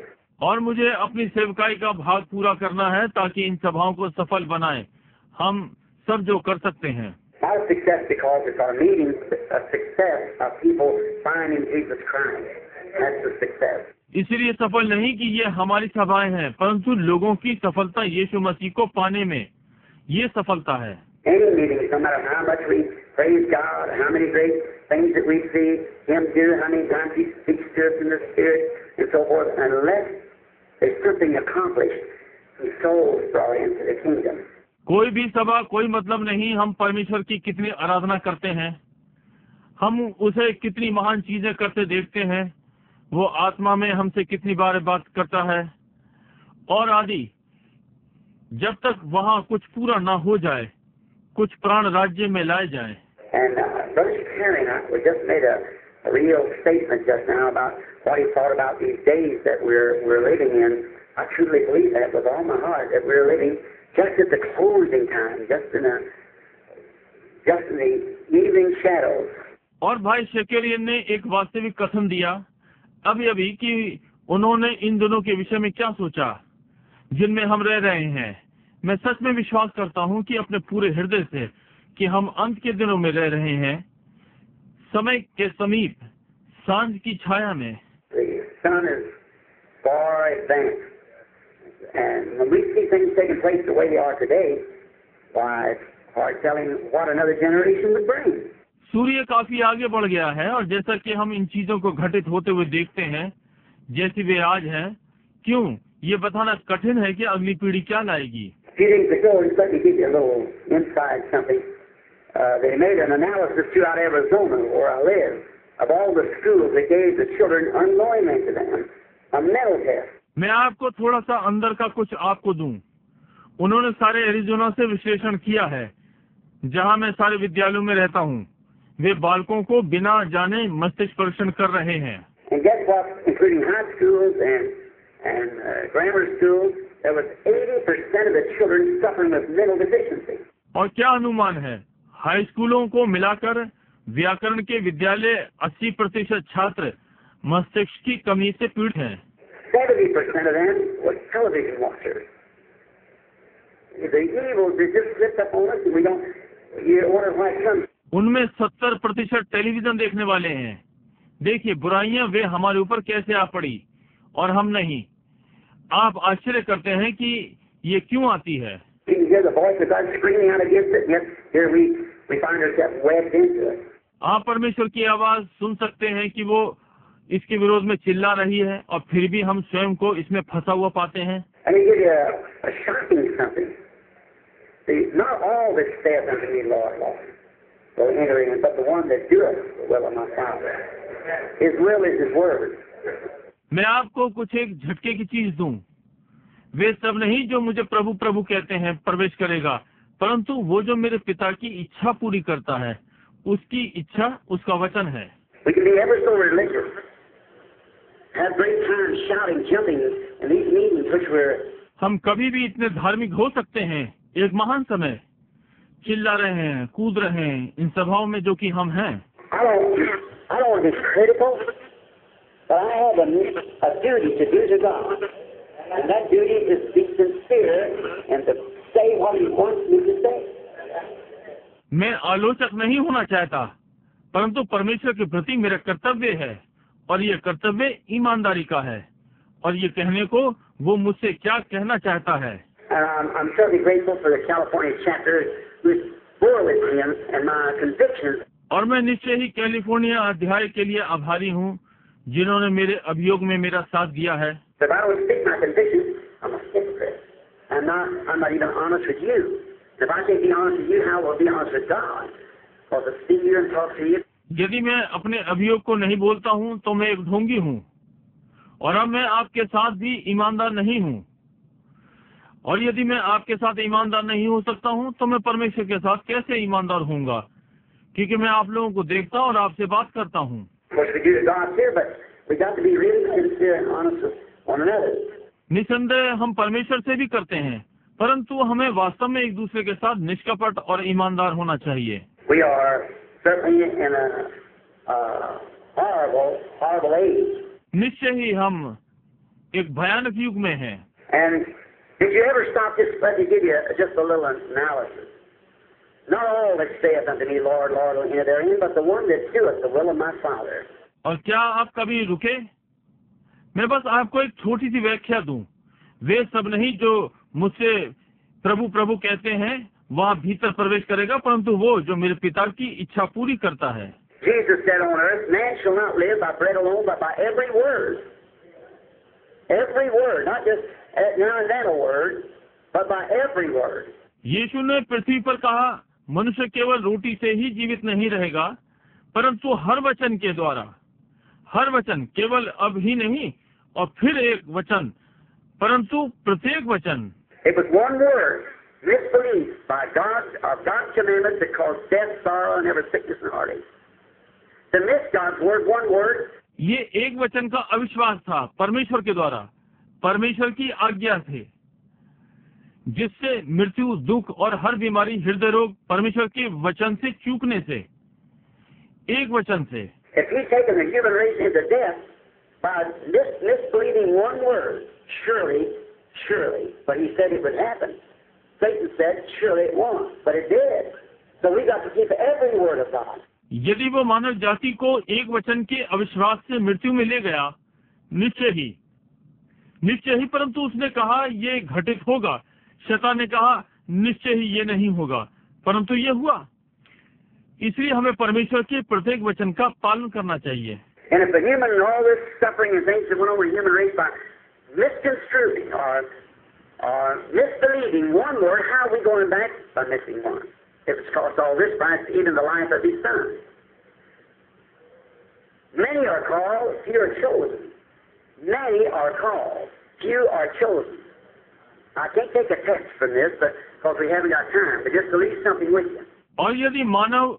और मुझे अपनी सेवकाई का भाग पूरा करना है ताकि इन सभाओं को सफल बनाएं। हम सब जो कर सकते हैं। Not a success because it's our meeting, a success of people finding Jesus Christ. That's the success. इसलिए सफल नहीं कि ये हमारी सभाएं हैं, परंतु लोगों की सफलता यीशु मसीह को पाने में ये सफलता है। Any meeting, no matter how much we praise God, how many great things that we see Him do, how many times He speaks to us in the Spirit, and so forth, unless there's something accomplished, and souls brought into the kingdom. कोई भी सभा कोई मतलब नहीं हम परमेश्वर की कितनी आराधना करते हैं, हम उसे कितनी महान चीजें करते देखते हैं, वो आत्मा में हमसे कितनी बार बात करता है और आदि, जब तक वहाँ कुछ पूरा ना हो जाए, कुछ प्राण राज्य में लाए जाए। And Brother Perry and I, we just made a real statement just now about what he thought about these days that we're living in. I truly believe that with all my heart, that we're living just at the closing time, just in the evening shadows. और भाई Shakarian ने एक वास्तविक कथन दिया अभी कि उन्होंने इन दिनों के विषय में क्या सोचा जिनमें हम रह रहे हैं। मैं सच में विश्वास करता हूं कि अपने पूरे हृदय से कि हम अंत के दिनों में रह रहे हैं, समय के समीप, सांझ की छाया में। The sun is far advanced. And when we see things taking place the way they are today, why, it's hard telling what another generation would bring. सूर्य काफी आगे बढ़ गया है और जैसा कि हम इन चीजों को घटित होते हुए देखते हैं जैसी वे आज हैं, क्यों ये बताना कठिन है कि अगली पीढ़ी क्या लाएगी। A few days ago, let me give you a little inside something. They made an analysis throughout Arizona, where I live, of all the schools that gave the children unknowingly to them a mental test. मैं आपको थोड़ा सा अंदर का कुछ आपको दूं। उन्होंने सारे एरिजोना से विश्लेषण किया है, जहां मैं सारे विद्यालयों में रहता हूं। वे बालकों को बिना जाने मस्तिष्क परीक्षण कर रहे हैं। And guess what? Including high schools and grammar schools, there was 80% of the children suffering with mental deficiency. और क्या अनुमान है? हाई स्कूलों को मिलाकर व्याकरण के विद्यालय 80% छात्र मस्तिष्क की कमी से पीड़ित हैं। 70% of them were television watchers. The evil that just slipped up on us, and we don't. You wonder why it comes. उनमें 70% टेलीविजन देखने वाले हैं। देखिए बुराइयां वे हमारे ऊपर कैसे आ पड़ी और हम नहीं। आप आश्चर्य करते हैं कि ये क्यों आती है। आप परमेश्वर की आवाज सुन सकते हैं कि वो इसके विरोध में चिल्ला रही है और फिर भी हम स्वयं को इसमें फंसा हुआ पाते हैं। मैं आपको कुछ एक झटके की चीज दूं। वे सब नहीं जो मुझे प्रभु प्रभु कहते हैं प्रवेश करेगा, परंतु वो जो मेरे पिता की इच्छा पूरी करता है, उसकी इच्छा उसका वचन है। हम कभी भी इतने धार्मिक हो सकते हैं। एक महान समय चिल्ला रहे हैं, कूद रहे हैं इन सभाओं में जो कि हम हैं। मैं आलोचक नहीं होना चाहता, परंतु परमेश्वर के प्रति मेरा कर्तव्य है और ये कर्तव्य ईमानदारी का है और ये कहने को वो मुझसे क्या कहना चाहता है। I'm certainly grateful for the California chapter who is for with me and my convictions. और मैं निश्चय ही कैलिफोर्निया अध्याय के लिए आभारी हूँ जिन्होंने मेरे अभियोग में मेरा साथ दिया है। If I don't speak my convictions, I'm a hypocrite. I'm not even honest with you. If I can't be honest with you, how will I be honest with God? Because I speak to you and talk to you. यदि मैं अपने अभियोग को नहीं बोलता हूँ तो मैं एक ढोंगी हूँ और अब मैं आपके साथ भी ईमानदार नहीं हूँ। और यदि मैं आपके साथ ईमानदार नहीं हो सकता हूँ तो मैं परमेश्वर के साथ कैसे ईमानदार होऊंगा, क्योंकि मैं आप लोगों को देखता और आपसे बात करता हूँ। निसंदेह हम परमेश्वर से भी करते हैं, परंतु हमें वास्तव में एक दूसरे के साथ निष्कपट और ईमानदार होना चाहिए। निश्चय ही हम एक भयानक युग में हैं। Did you ever stop just let me give you just a little analysis? Not all that saith unto me, Lord, Lord, will enter therein, but the one that doeth the will of my Father. और क्या आप कभी रुके? मैं बस आपको एक छोटी सी व्याख्या दूं। वे सब नहीं जो मुझसे प्रभु प्रभु कहते हैं वहाँ भीतर प्रवेश करेगा, परंतु वो जो मेरे पिता की इच्छा पूरी करता है। Jesus said on earth, man shall not live by bread alone, but by every word. Every word, not just now and then a word, but by every word. यीशु ने पृथ्वी पर कहा, मनुष्य केवल रोटी से ही जीवित नहीं रहेगा, परंतु हर वचन के द्वारा। हर वचन, केवल अब ही नहीं और फिर एक वचन, परंतु प्रत्येक वचन। It was one word, misbelief by God's commandments that caused death, sorrow, and every sickness and heartache. To miss God's word, one word. ये एक वचन का अविश्वास था परमेश्वर के द्वारा, परमेश्वर की आज्ञा से, जिससे मृत्यु, दुख और हर बीमारी, हृदय रोग परमेश्वर के वचन से चूकने से, एक वचन से। If he'd taken the human race into death by misbelieving one word, surely, but he said it would happen. Satan said, surely it won't, but it did. So we got to keep every word of God. यदि वो मानव जाति को एक वचन के अविश्वास से मृत्यु में ले गया, निश्चय ही, निश्चय ही, परंतु उसने कहा ये घटित होगा। शैतान ने कहा निश्चय ही ये नहीं होगा, परंतु ये हुआ। इसलिए हमें परमेश्वर के प्रत्येक वचन का पालन करना चाहिए। And if the human and all this suffering and things that went over the human race by misconstruing or misbelieving one word, how are we going back by missing one? If it's cost all this price, even the life of his son. Many are called, few are chosen. Many are called, few are chosen. I can't take a text from this, but because we haven't got time, but just to leave something with you. और यदि मानव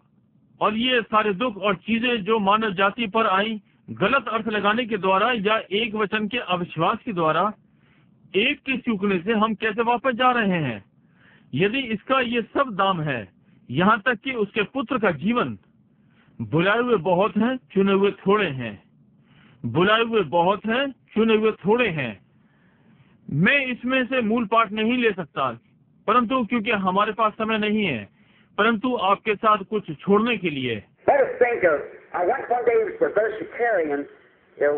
और ये सारे दुख और चीजें जो मानव जाति पर आई गलत अर्थ लगाने के द्वारा या एक वचन के अविश्वास के द्वारा, एक के चूकने से हम कैसे वापस जा रहे हैं। यदि इसका ये सब दाम है, यहाँ तक कि उसके पुत्र का जीवन, बुलाए हुए बहुत हैं, चुने हुए थोड़े हैं। बुलाए हुए बहुत हैं, चुने हुए थोड़े हैं। मैं इसमें से मूल पाठ नहीं ले सकता, परंतु क्योंकि हमारे पास समय नहीं है, परंतु आपके साथ कुछ छोड़ने के लिए। Let us think of, I went one day with Brother Shakarian,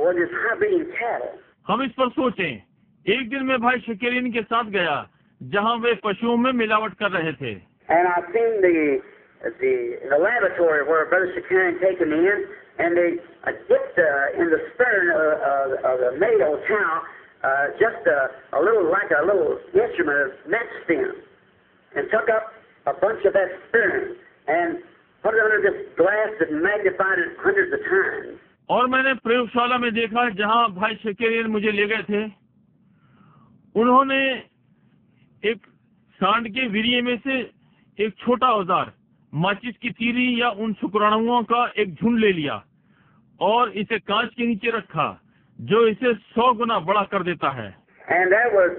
was his high-breeding cattle. हम इस पर सोचें। एक दिन मैं भाई शकेरियन के साथ गया, जहाँ वे पशुओं में मिलावट कर रहे थे। And I've seen the laboratory where Brother Shakarian taken me in, and they dipped in the stern of the male cow just a little, like a little instrument of net stem, and took up a bunch of that sperm and put it under this glass that magnified it hundreds of times. और मैंने प्रयोगशाला में देखा जहाँ भाई शकेरियन मुझे ले गए थे। उन्होंने एक सांड के वीर्य में से एक छोटा औजार, माचिस की तीली या उन शुक्राणुओं का एक झुंड ले लिया और इसे कांच के नीचे रखा, जो इसे 100 गुना बड़ा कर देता है। And there was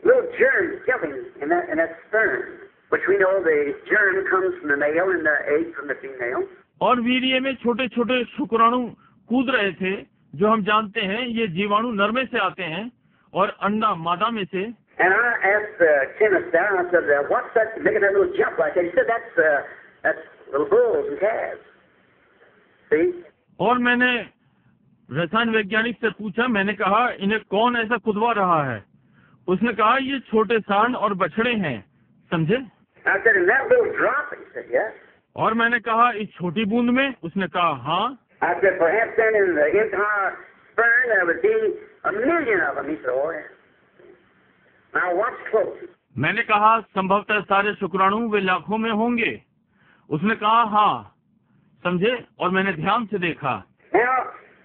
little germs jumping in that sperm, which we know the germ comes from the male and the egg from the female. और वीर्य में छोटे छोटे शुक्राणु कूद रहे थे, जो हम जानते हैं ये जीवाणु नर में से आते हैं और अंडा मादा में से। And I asked the chemist there, I said, what's that making that little jump like that? He said, that's little bulls and calves. See? और मैंने रसायन वैज्ञानिक से पूछा, मैंने कहा इन्हें कौन ऐसा कुदवा रहा है? उसने कहा ये छोटे सांड और बछड़े हैं, समझे? I said, in that little drop? He said, yes. और मैंने कहा इस छोटी बूंद में? उसने कहा हाँ। I said, perhaps then in the entire sperm there would be 1,000,000 of them. He said, oh yeah. Now watch close. मैंने कहा संभवतः सारे शुक्राणु वे लाखों में होंगे। उसने कहा हाँ, समझे? और मैंने ध्यान से देखा। Now,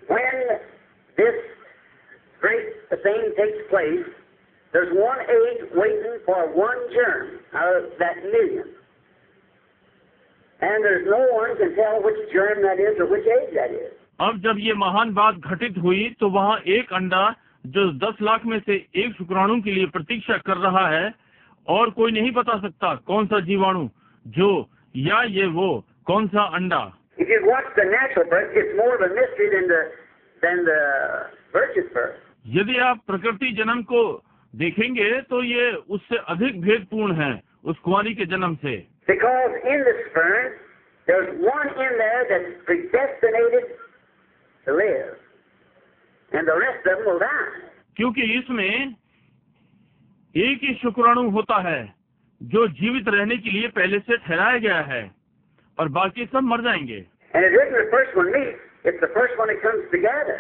when this great thing takes place, there's one egg waiting for one germ out of that 1,000,000. And there's no one can tell which germ that is or which egg that is. अब जब ये महान बात घटित हुई तो वहाँ एक अंडा जो 10 लाख में से एक शुक्राणु के लिए प्रतीक्षा कर रहा है, और कोई नहीं बता सकता कौन सा जीवाणु जो या ये वो कौन सा अंडा। If you watch the natural birth, it's more of a mystery than the virgin birth. यदि आप प्रकृति जन्म को देखेंगे तो ये उससे अधिक भेदपूर्ण है उस कुंवारी के जन्म से। Because in the sperm, there's one in there that's predestinated to live, and the rest of them will die. क्योंकि इसमें एक ही शुक्राणु होता है जो जीवित रहने के लिए पहले से ठहराया गया है, और बाकी सब मर जाएंगे। And it isn't the first one meets; it's the first one that comes together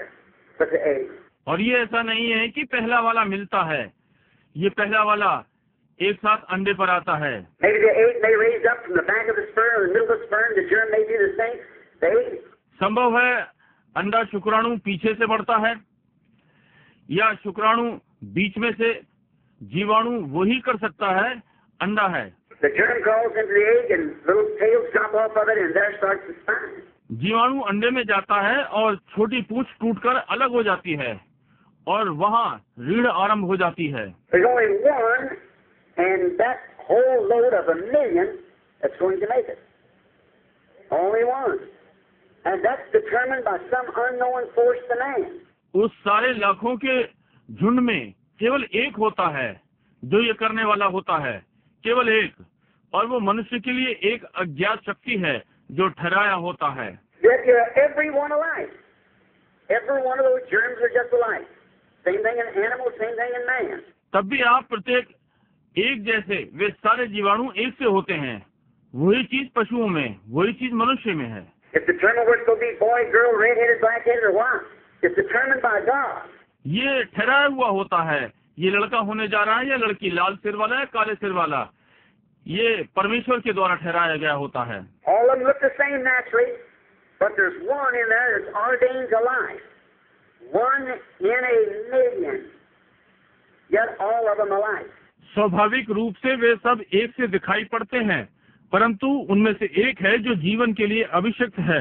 with the egg. और ये ऐसा नहीं है कि पहला वाला मिलता है, ये पहला वाला एक साथ अंडे पर आता है। Maybe the egg may raise up from the back of the sperm, or the middle of the sperm. The germ may do the same. The egg. संभव है अंडा शुक्राणु पीछे से बढ़ता है, या शुक्राणु बीच में से। जीवाणु वही कर सकता है, अंडा है। The germ crawls into the egg, and little tails drop off of it, and there starts the spine. जीवाणु अंडे में जाता है और छोटी पूंछ टूटकर अलग हो जाती है, और वहाँ रीढ़ आरंभ हो जाती है। There's only one, and that whole load of 1,000,000 that's going to make it. Only one. And that's determined by some unknown force to man. उस सारे लाखों के झुंड में केवल एक होता है जो ये करने वाला होता है, केवल एक, और वो मनुष्य के लिए एक अज्ञात शक्ति है जो ठहराया होता है। That every one alike. Every one of those germs are just alike. same thing in animals, same thing in man. तब भी आप प्रत्येक एक जैसे, वे सारे जीवाणु एक से होते हैं। वही चीज पशुओं में, वही चीज मनुष्य में है। It's determined whether it's going to be boy, girl, red-headed, black-headed, or what. It's determined by God. ये ठहराया हुआ होता है, ये लड़का होने जा रहा है या लड़की, लाल सिर वाला या काले सिर वाला, ये परमेश्वर के द्वारा ठहराया गया होता है। All of them look the same naturally, but there's one in there that's ordained to life. 1 in a million. Yet all of them alike. स्वाभाविक रूप से वे सब एक से दिखाई पड़ते हैं, परंतु उनमें से एक है जो जीवन के लिए अभिषिक्त है,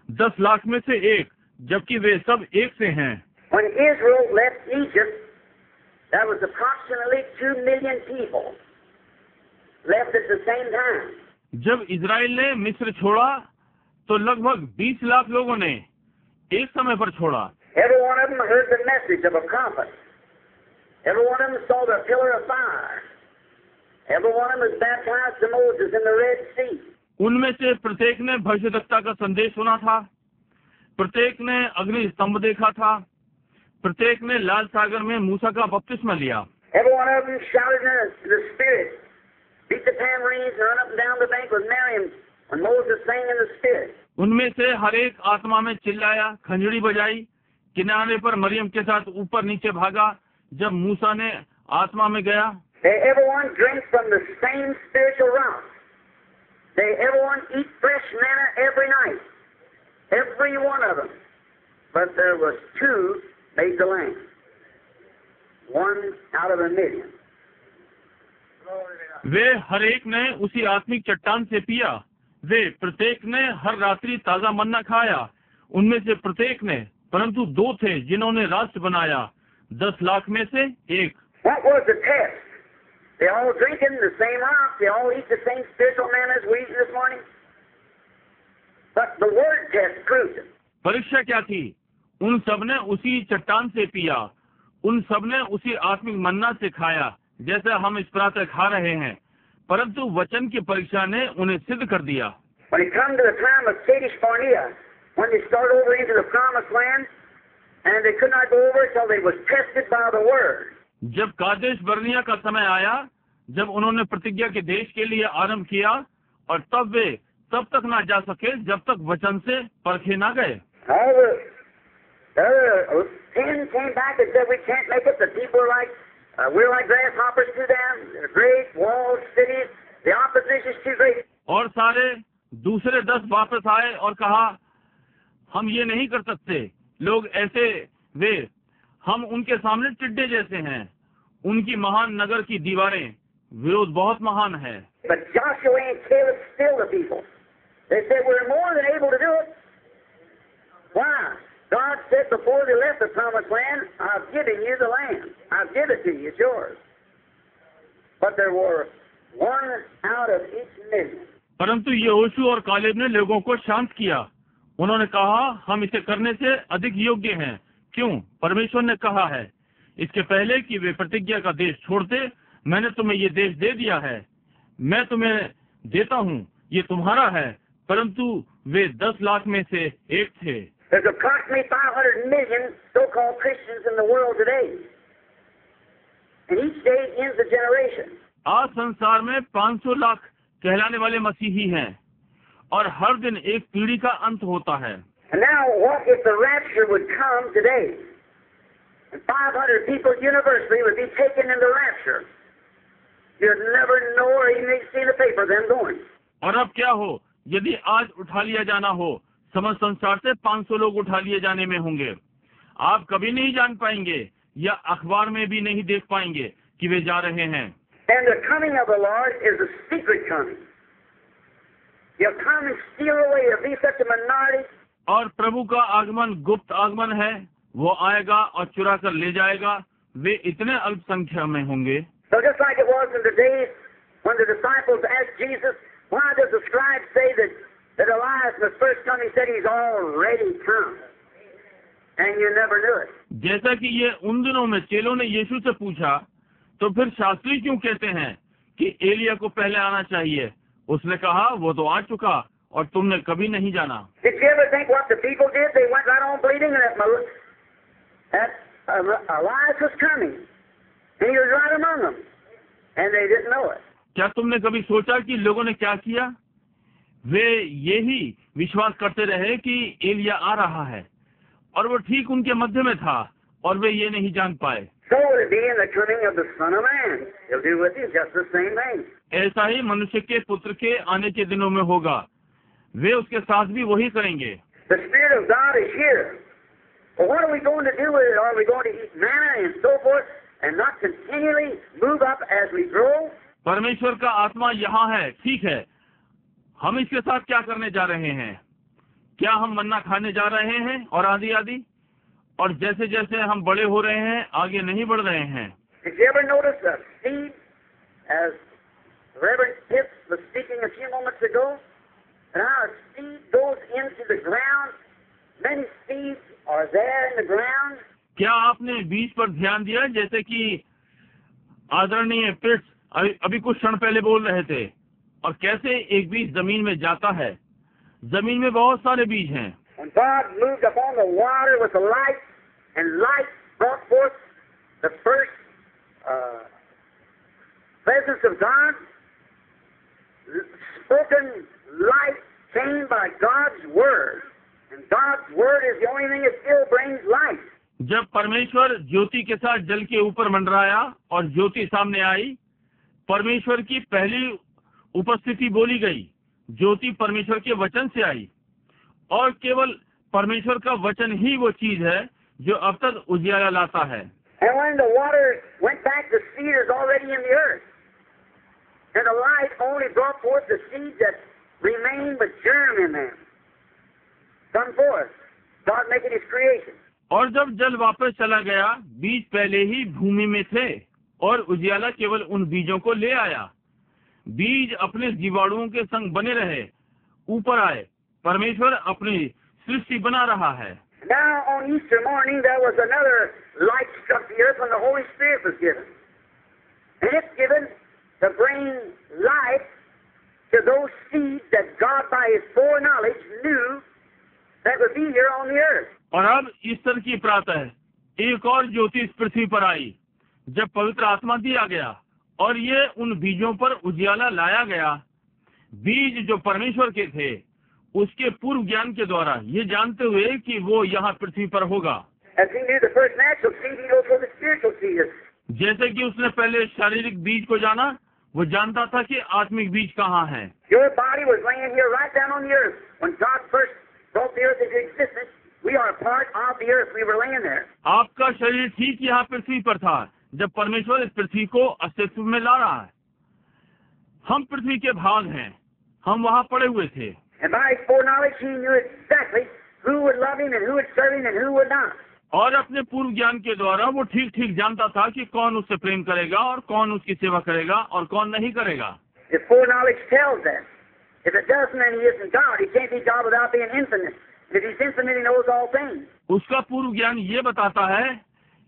10 लाख में से एक, जबकि वे सब एक से हैं। When Israel left Egypt, there was approximately 2 million people left at the same time. जब इजराइल ने मिस्र छोड़ा तो लगभग 20 लाख लोगों ने एक समय पर छोड़ा। Every one of them heard the message of a prophet. Every one of them saw the pillar of fire. Every one of them was baptized to Moses in the Red Sea. उनमें से प्रत्येक ने भविष्यद्वक्ता का संदेश सुना था, प्रत्येक ने अग्नि स्तंभ देखा था, प्रत्येक ने लाल सागर में मूसा का बपतिस्मा लिया। Every one of them shouted in the Spirit, beat the tambourines and run up and down the bank with Miriam when Moses sang in the Spirit. उनमें से हर एक आत्मा में चिल्लाया, खंजड़ी बजाई, किनारे पर मरियम के साथ ऊपर नीचे भागा जब मूसा ने आत्मा में गया। Everyone drinks from the same spiritual rock. Everyone eat fresh manna every night. Every one of them. But there was 2 made the land. 1 out of a million. वे हर एक ने उसी आत्मिक चट्टान से पिया, वे प्रत्येक ने हर रात्रि ताजा मन्ना खाया, उनमें से प्रत्येक ने, परंतु 2 थे जिन्होंने राष्ट्र बनाया, 10 लाख में से एक। What was the test? They all drinking the same rock. They all eat the same spiritual manna as we eat this morning. But the word test proved it. परीक्षा क्या थी? उन सब ने उसी चट्टान से पिया, उन सब ने उसी आत्मिक मन्ना से खाया, जैसे हम इस प्रातः खा रहे हैं, परंतु वचन की परीक्षा ने उन्हें सिद्ध कर दिया। When it come to the time of Kadesh Barnea, when they start over into the promised land, and they could not go over until they was tested by the word. जब कादेश बर्निया का समय आया, जब उन्होंने प्रतिज्ञा के देश के लिए आरंभ किया, और तब वे तब तक ना जा सके जब तक वचन से परखे ना गए। All the 10 came back and said we can't make it. The people are like we're like grasshoppers to them. They're great walled cities. The opposition is too great. और सारे दूसरे 10 वापस आए और कहा हम ये नहीं कर सकते, लोग ऐसे, वे, हम उनके सामने टिड्डे जैसे हैं, उनकी महान नगर की दीवारें, विरोध बहुत महान है। But Joshua and Caleb still the people. They said we're more than able to do it. Why? God said before they left the promised land, I've given you the land. I've given it to you. It's yours. But there were 1 out of each million. परंतु यहोशू और Caleb ने लोगों को शांत किया। उन्होंने कहा हम इसे करने से अधिक योग्य हैं। क्यों? परमेश्वर ने कहा है, इसके पहले कि वे प्रतिज्ञा का देश छोड़ते, मैंने तुम्हें ये देश दे दिया है, मैं तुम्हें देता हूँ, ये तुम्हारा है। परंतु वे 10 लाख में से एक थे। There's approximately 500 million so-called Christians in the world today. And each day ends a generation. आज संसार में 500 लाख कहलाने वाले मसीही हैं, और हर दिन एक पीढ़ी का अंत होता है। And now, what if the rapture would come today? And 500 people universally would be taken in the rapture. You'd never know or even see in the paper them going. और अब क्या हो यदि आज उठा लिया जाना हो, समस्त संसार से 500 लोग उठा लिए जाने में होंगे। आप कभी नहीं जान पाएंगे या अखबार में भी नहीं देख पाएंगे कि वे जा रहे हैं। And the coming of the Lord is a secret coming. He'll come and steal away. It'll be such a minority. और प्रभु का आगमन गुप्त आगमन है, वो आएगा और चुरा कर ले जाएगा। वे इतने अल्पसंख्या में होंगे। So just like it was in the days when the disciples asked Jesus, why does the scribes say that Elias in the first coming said he's already come? And you never knew it. जैसा कि ये उन दिनों में चेलों ने यीशु से पूछा, तो फिर शास्त्री क्यों कहते हैं कि एलिया को पहले आना चाहिए? उसने कहा वो तो आ चुका और तुमने कभी नहीं जाना। Did you ever think what the people did? They went right on bleeding, and that Elias was coming, and he was right among them, and they didn't know it. क्या तुमने कभी सोचा कि लोगों ने क्या किया? वे यही विश्वास करते रहे कि एलिया आ रहा है, और वो ठीक उनके मध्य में था, और वे ये नहीं जान पाए। So will it be in the coming of the Son of Man. He'll do with him just the same thing. ऐसा ही मनुष्य के पुत्र के आने के दिनों में होगा, वे उसके साथ भी वही करेंगे। The Spirit of God is here. Well, what are we going to do with it? Are we going to eat manna and so forth and not continually move up as we grow? परमेश्वर का आत्मा यहाँ है, ठीक है, हम इसके साथ क्या करने जा रहे हैं? क्या हम मन्ना खाने जा रहे हैं और आदि आदि, और जैसे जैसे हम बड़े हो रहे हैं आगे नहीं बढ़ रहे हैं? Did you ever notice the seed, as Reverend Pitts was speaking a few moments ago, and how a seed goes into the ground? Many seeds are there in the ground. क्या आपने बीज पर ध्यान दिया, जैसे कि आदरणीय पिट्स अभी कुछ क्षण पहले बोल रहे थे, और कैसे एक बीज जमीन में जाता है? जमीन में बहुत सारे बीज हैं। When God moved upon the water with the light, and light brought forth the first presence of God, spoken light came by God's word, and God's word is the only thing that still brings light. जब परमेश्वर ज्योति के साथ जल के ऊपर मंडराया और ज्योति सामने आई, परमेश्वर की पहली उपस्थिति बोली गई। ज्योति परमेश्वर के वचन से आई, और केवल परमेश्वर का वचन ही वो चीज है जो अब तक उजियाला लाता है। And when the water went back, the seed is already in the earth, and the light only brought forth the seeds that remained with germ in them. Come forth, God making His creation. और जब जल वापस चला गया, बीज पहले ही भूमि में थे, और उजियाला केवल उन बीजों को ले आया। बीज अपने जीवाणुओं के संग बने रहे, ऊपर आए। परमेश्वर अपनी सृष्टि बना रहा है। Now on Easter morning there was another light struck the earth when the Holy Spirit was given. And it's given to bring light to those seeds that God by His foreknowledge knew that would be here on the earth. और अब Easter की प्रातः एक और ज्योति इस पृथ्वी पर आई, जब पवित्र आत्मा दिया गया, और ये उन बीजों पर उजियाला लाया गया। बीज जो परमेश्वर के थे, उसके पूर्व ज्ञान के द्वारा ये जानते हुए कि वो यहाँ पृथ्वी पर होगा। As He knew the first natural seed, He knows where the spiritual seed is. जैसे कि उसने पहले शारीरिक बीज को जाना, वो जानता था कि आत्मिक बीज कहाँ है। Your body was laying here right down on the earth. When God first brought the earth into existence, we are a part of the earth. We were laying there. आपका शरीर ठीक यहाँ पृथ्वी पर था, जब परमेश्वर इस पृथ्वी को अस्तित्व में ला रहा है। हम पृथ्वी के भाग हैं, हम वहाँ पड़े हुए थे। And by His foreknowledge, He knew exactly who would love Him and who would serve Him and who would not. और अपने पूर्व ज्ञान के द्वारा वो ठीक ठीक जानता था कि कौन उससे प्रेम करेगा और कौन उसकी सेवा करेगा और कौन नहीं करेगा। His foreknowledge tells that. If it doesn't, then He isn't God. He can't be God without being infinite. If He's infinite, He knows all things. उसका पूर्व ज्ञान ये बताता है,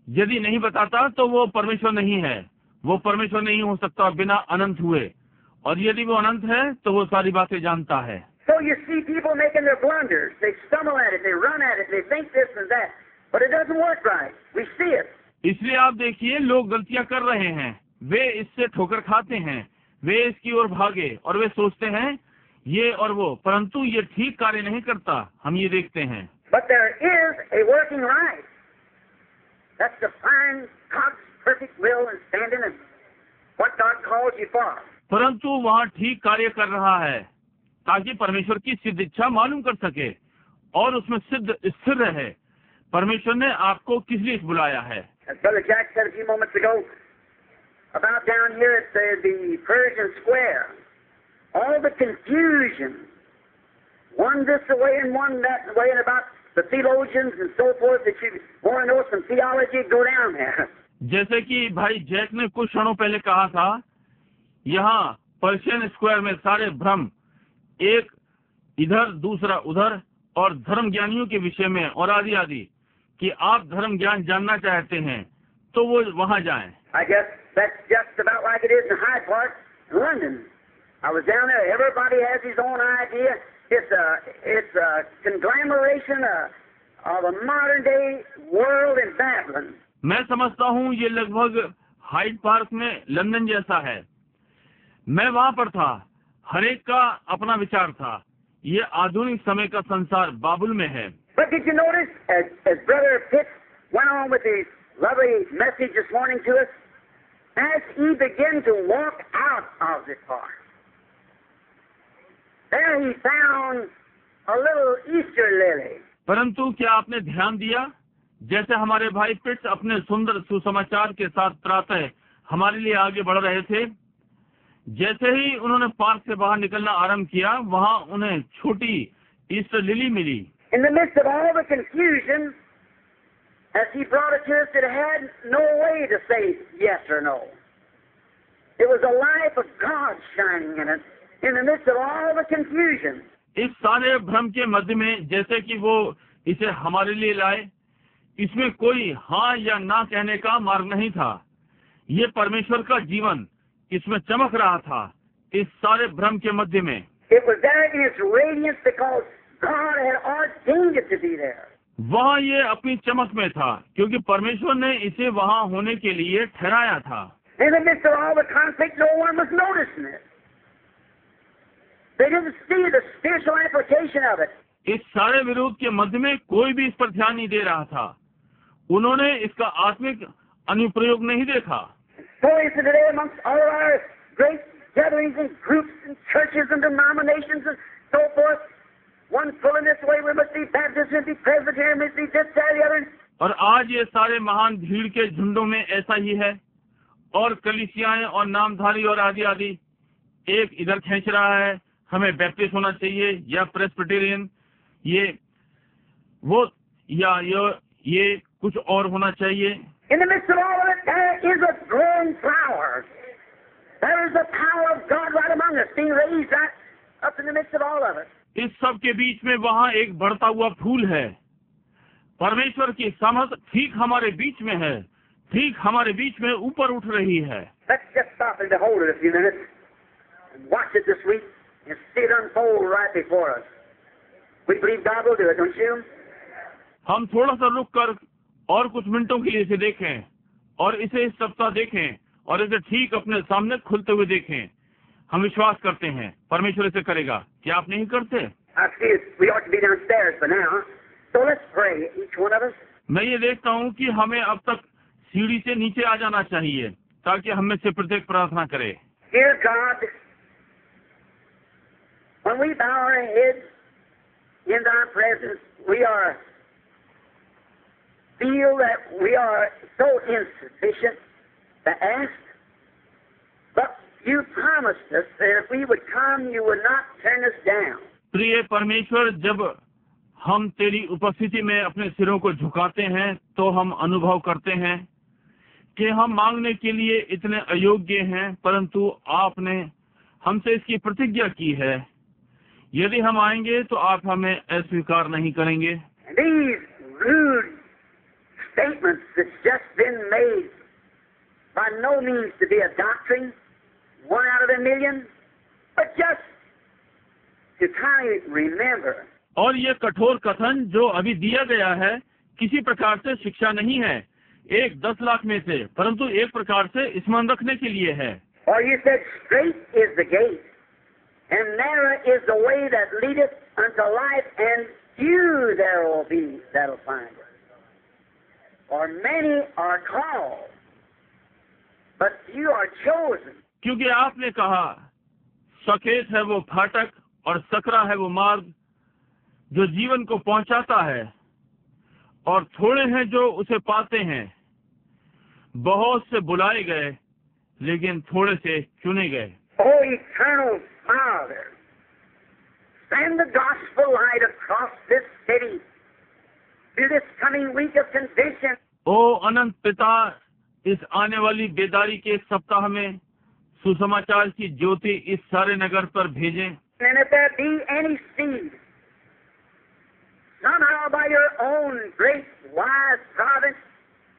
यदि नहीं बताता तो वो परमेश्वर नहीं है। वो परमेश्वर नहीं हो सकता बिना अनंत हुए, और यदि वो अनंत है तो वो सारी बातें जानता है। So you see people making their blunders. They stumble at it, they run at it, they think this and that, but it doesn't work right. We see it. इसलिए आप देखिए, लोग गलतियां कर रहे हैं, वे इससे ठोकर खाते हैं, वे इसकी ओर भागे, और वे सोचते हैं ये और वो, परंतु ये ठीक कार्य नहीं करता। हम ये देखते हैं। But there is a working right. That's to find God's perfect will and stand in it. What God calls you for. परंतु वहाँ ठीक कार्य कर रहा है, ताकि परमेश्वर की सिद्ध इच्छा मालूम कर सके और उसमें सिद्ध स्थिर रहे। परमेश्वर ने आपको किस लिए बुलाया है? As Brother Jack said a few moments ago, about down here at the Persian Square, all the confusion, one this way and one that way, and about the theologians and so forth, that you want to know some theology, go down there. जैसे कि भाई Jack ने कुछ क्षणों पहले कहा था, यहाँ पर्शियन स्क्वायर में सारे भ्रम, एक इधर दूसरा उधर, और धर्म ज्ञानियों के विषय में और आदि आदि, कि आप धर्म ज्ञान जानना चाहते हैं तो वो वहाँ जाएं। I guess that's just about like it is in Hyde Park, London. I was down there. Everybody has his own idea. It's a conglomeration of a modern day world in Babylon. मैं समझता हूँ ये लगभग Hyde Park में London जैसा है। मैं वहां पर था। हर एक का अपना विचार था। ये आधुनिक समय का संसार बाबुल में है। But did you notice, as Brother Pitts went on with his lovely message this morning to us, as he began to walk out of the park, there he found a little Easter lily. परंतु क्या आपने ध्यान दिया, जैसे हमारे भाई पिट्स अपने सुंदर सुसमाचार के साथ प्रातः हमारे लिए आगे बढ़ रहे थे, जैसे ही उन्होंने पार्क से बाहर निकलना आरंभ किया, वहां उन्हें छोटी ईस्टर लिली मिली। In the midst of all the confusion, as he brought it to us, it had no way to say yes or no. It was the life of God shining in it, in the midst of all the confusion. इस सारे भ्रम के मध्य में, जैसे कि वो इसे हमारे लिए लाए, इसमें कोई हाँ या ना कहने का मार्ग नहीं था। ये परमेश्वर का जीवन इसमें चमक रहा था, इस सारे भ्रम के मध्य में। It was there in its radiance because God had ordained it to be there. वहाँ ये अपनी चमक में था, क्योंकि परमेश्वर ने इसे वहाँ होने के लिए ठहराया था। In the midst of all the conflict, no one was noticing it. They didn't see the spiritual application of it. इस सारे विरोध के मध्य में कोई भी इस पर ध्यान नहीं दे रहा था। उन्होंने इसका आत्मिक अनुप्रयोग नहीं देखा। So is it today amongst all our great gatherings and groups and churches and denominations and so forth. One pulling this way, we must be Baptist, must be Presbyterian, must be this, that, the other. और आज ये सारे महान भीड़ के झुंडों में ऐसा ही है, और कलीसियाएं और नामधारी और आदि आदि, एक इधर खींच रहा है, हमें बैप्टिस्ट होना चाहिए या प्रेस्बिटेरियन, ये वो या ये कुछ और होना चाहिए। In the midst of all of it, there is a growing flower. There is the power of God right among us, being raised right up in the midst of all of it. इस सब के बीच में वहाँ एक बढ़ता हुआ फूल है। परमेश्वर की समझ ठीक हमारे बीच में है, ठीक हमारे बीच में ऊपर उठ रही है। Let's just stop and behold it a few minutes and watch it this week and see it unfold right before us. We believe God will do it, don't you? हम थोड़ा सा रुक कर और कुछ मिनटों के लिए इसे देखें और इसे इस सप्ताह देखें और इसे ठीक अपने सामने खुलते हुए देखें। हम विश्वास करते हैं परमेश्वर इसे करेगा। क्या आप नहीं करते? मैं ये देखता हूँ कि हमें अब तक सीढ़ी से नीचे आ जाना चाहिए ताकि हम में से प्रत्येक प्रार्थना करे। Dear God, when we bow our heads in thy presence, we feel that we are so insufficient to ask, but you promised us that if we would come, you would not turn us down. प्रिय परमेश्वर, जब हम तेरी उपस्थिति में अपने सिरों को झुकाते हैं तो हम अनुभव करते हैं कि हम मांगने के लिए इतने अयोग्य हैं, परंतु आपने हमसे इसकी प्रतिज्ञा की है, यदि हम आएंगे तो आप हमें अस्वीकार नहीं करेंगे। These rude statements that's just been made by no means to be a doctrine, one out of a million, but just to kind of remember. और ये कठोर कथन जो अभी दिया गया है किसी प्रकार से शिक्षा नहीं है, 1-10 लाख में से, परंतु एक प्रकार से स्मरण रखने के लिए है। For you said, straight is the gate, and narrow is the way that leadeth unto life, and few there will be that'll find it. For many are called, but few are chosen. क्योंकि आपने कहा, सकेत है वो फाटक और सकरा है वो मार्ग जो जीवन को पहुंचाता है, और थोड़े हैं जो उसे पाते हैं। बहुत से बुलाए गए लेकिन थोड़े से चुने गए। Oh, eternal Father, send the gospel light across this city through this coming week of conviction. ओ अनंत पिता, इस आने वाली बेदारी के सप्ताह में सुसमाचार की ज्योति इस सारे नगर पर भेजें। And if there be any seed, somehow by your own great wise providence,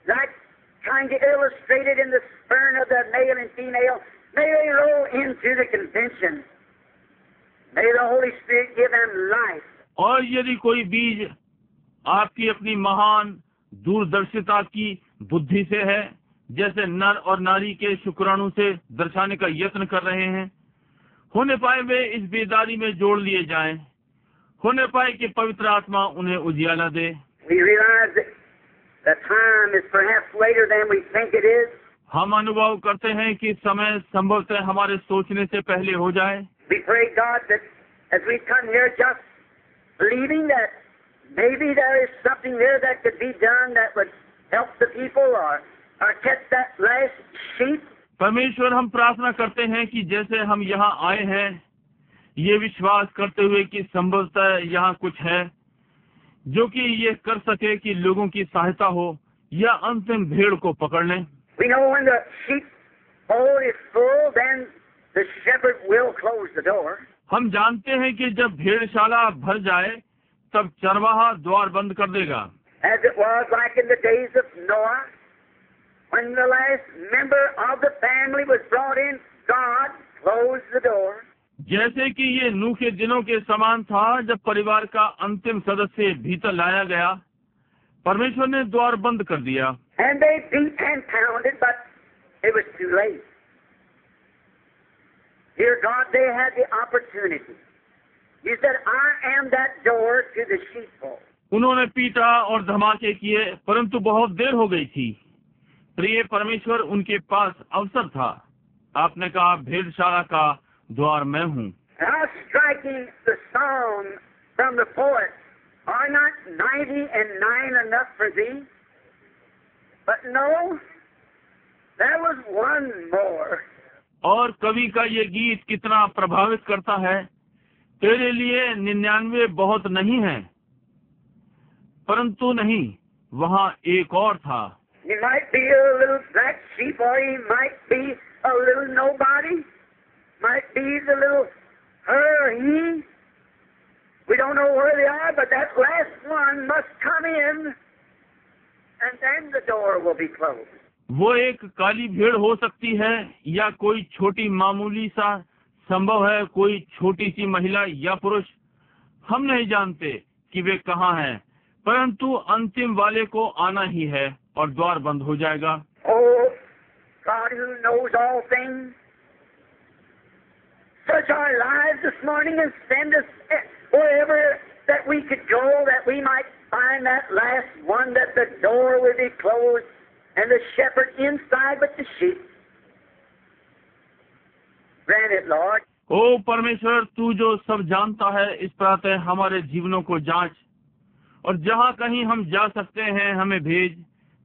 like trying to illustrate it in the sperm of the male and female, may they roll into the convention. May the Holy Spirit give them life. और यदि कोई बीज आपकी अपनी महान दूरदर्शिता की बुद्धि से है, जैसे नर और नारी के शुक्राणु से दर्शाने का यत्न कर रहे हैं। होने पाए वे इस बेदारी में जोड़ लिए जाएं, होने पाए कि पवित्र आत्मा उन्हें उजियाला दे। We realize that the time is perhaps later than we think it is. हम अनुभव करते हैं कि समय संभवतः हमारे सोचने से पहले हो जाए। We pray God that as we come here just believing that maybe there is something there that could be done that would help the people or catch that last sheep. परमेश्वर, हम प्रार्थना करते हैं कि जैसे हम यहाँ आए हैं, ये विश्वास करते हुए कि संभवतः यहाँ कुछ है जो कि ये कर सके कि लोगों की सहायता हो या अंतिम भेड़ को पकड़ लें। We know when the sheep fold is full, then the shepherd will close the door. हम जानते हैं कि जब भेड़शाला भर जाए तब चरवाहा द्वार बंद कर देगा। As it was like in the days of Noah, when the last member of the family was brought in, God closed the door. जैसे कि ये नूह के दिनों के समान था, जब परिवार का अंतिम सदस्य भीतर लाया गया, परमेश्वर ने द्वार बंद कर दिया। And they beat and pounded, but it was too late. Dear God, they had the opportunity. You said, I am that door to the sheepfold. उन्होंने पीटा और धमाके किए, परंतु बहुत देर हो गई थी। प्रिय परमेश्वर, उनके पास अवसर था। आपने कहा, भेड़शाला का द्वार मैं हूँ। How striking the song from the poet, are not 99 enough for thee? But no, there was one more. और कवि का ये गीत कितना प्रभावित करता है। तेरे लिए 99 बहुत नहीं है, परंतु नहीं, वहाँ एक और था। He might be a little black sheep, or he might be a little nobody, might be the little her or he. We don't know where they are, but that last one must come in, and then the door will be closed. वो एक काली भेड़ हो सकती है या कोई छोटी मामूली सा, संभव है कोई छोटी सी महिला या पुरुष। हम नहीं जानते कि वे कहाँ हैं, परंतु अंतिम वाले को आना ही है और द्वार बंद हो जाएगा। Oh, God who knows all things, search our lives this morning and send us wherever that we could go, that we might find that last one, that the door will be closed and the shepherd inside with the sheep. Grant it, Lord. ओ परमेश्वर, तू जो सब जानता है, इस प्रातः हमारे जीवनों को जांच और जहाँ कहीं हम जा सकते हैं हमें भेज,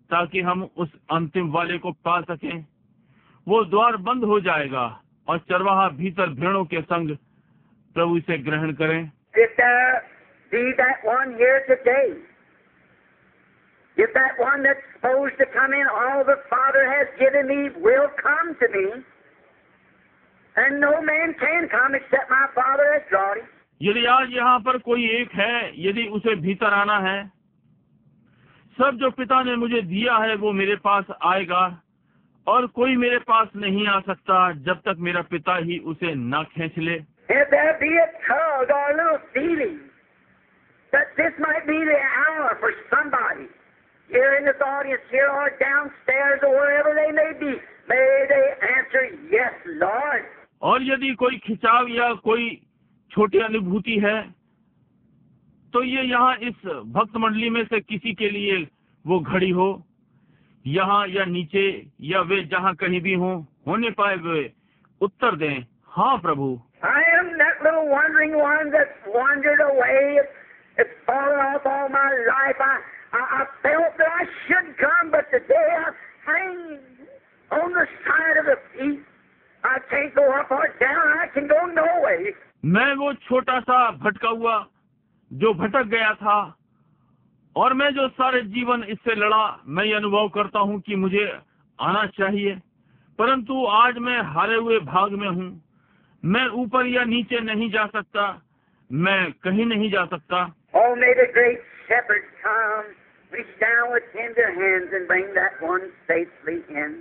ताकि हम उस अंतिम वाले को पा सकें। वो द्वार बंद हो जाएगा और चरवाहा भीतर भेड़ों के संग प्रभु से ग्रहण करें। If there be that one here today, if that one that's supposed to come in, all the Father has given me will come to me, and no man can come except my Father has drawn him. यदि आज यहाँ पर कोई एक है, यदि उसे भीतर आना है, सब जो पिता ने मुझे दिया है वो मेरे पास आएगा, और कोई मेरे पास नहीं आ सकता जब तक मेरा पिता ही उसे ना खींच ले। If there be a tug or a little feeling that this might be the hour for somebody here in this audience here or downstairs or wherever they may be, may they answer, yes, Lord. और यदि कोई खिंचाव या कोई छोटी अनुभूति है, तो ये यहाँ इस भक्त मंडली में से किसी के लिए वो घड़ी हो, यहाँ या नीचे या वे जहाँ कहीं भी हों, होने पाए वे उत्तर दें, हाँ प्रभु। I am that little wandering one that's wandered away. It's fallen off all my life. I felt that I should come, but today I hang on the side of the feet. I can't go up or down. I can go no way. मैं वो छोटा सा भटका हुआ जो भटक गया था, और मैं जो सारे जीवन इससे लड़ा, मैं ये अनुभव करता हूँ कि मुझे आना चाहिए, परंतु आज मैं हारे हुए भाग में हूँ। मैं ऊपर या नीचे नहीं जा सकता, मैं कहीं नहीं जा सकता। Oh, may the great shepherd come, reach down with tender hands and bring that one safely in.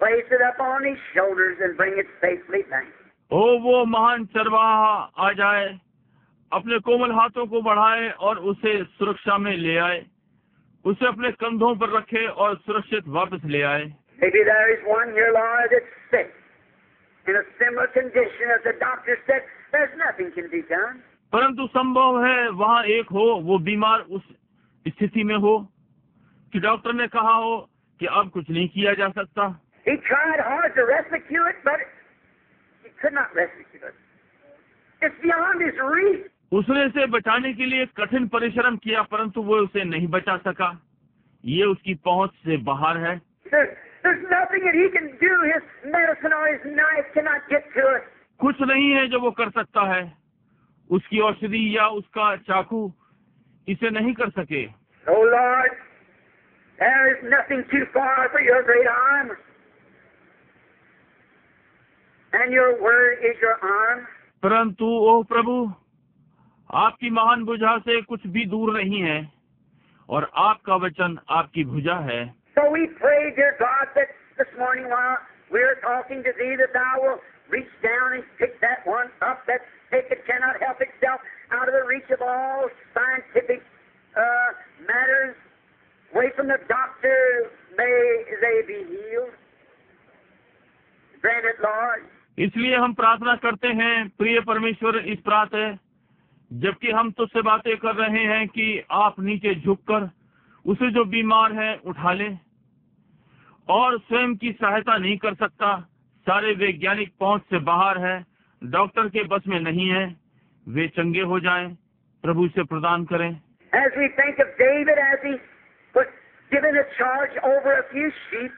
Place it up on his shoulders and bring it safely back. ओ वो महान चरवाहा आ जाए, अपने कोमल हाथों को बढ़ाए और उसे सुरक्षा में ले आए। उसे अपने कंधों पर रखे और सुरक्षित वापस ले आए। Maybe there is one here, Lord, that's sick in a similar condition as the doctor said, there's nothing can be done. परंतु संभव है वहाँ एक हो, वो बीमार उस स्थिति में हो कि डॉक्टर ने कहा हो कि अब कुछ नहीं किया जा सकता। He tried hard to rescue it, but he could not rescue it. It's beyond his reach. उसने इसे बचाने के लिए कठिन परिश्रम किया, परंतु वो उसे नहीं बचा सका। ये उसकी पहुंच से बाहर है। There's nothing that he can do. His medicine or his knife cannot get to it. कुछ नहीं है जो वो कर सकता है। उसकी औषधि या उसका चाकू इसे नहीं कर सके। Oh Lord, there is nothing too far for your great arm, and your word is your arm. परंतु ओह प्रभु, आपकी महान भुजा से कुछ भी दूर नहीं है और आपका वचन आपकी भुजा है। So we pray, dear God, that this morning while we're talking to Thee, that Thou will reach down and pick that one up that it cannot help itself out of the reach of all scientific matters, away from the doctor. May they be healed. Grant it, Lord. इसलिए हम प्रार्थना करते हैं, प्रिय परमेश्वर, इस प्रातः जबकि हम तुझसे बातें कर रहे हैं कि आप नीचे झुककर उसे जो बीमार है उठा ले और स्वयं की सहायता नहीं कर सकता, सारे वैज्ञानिक पहुंच से बाहर है, डॉक्टर के बस में नहीं है, वे चंगे हो जाएं, प्रभु इसे प्रदान करें। As we think of David as he was given a charge over a few sheep,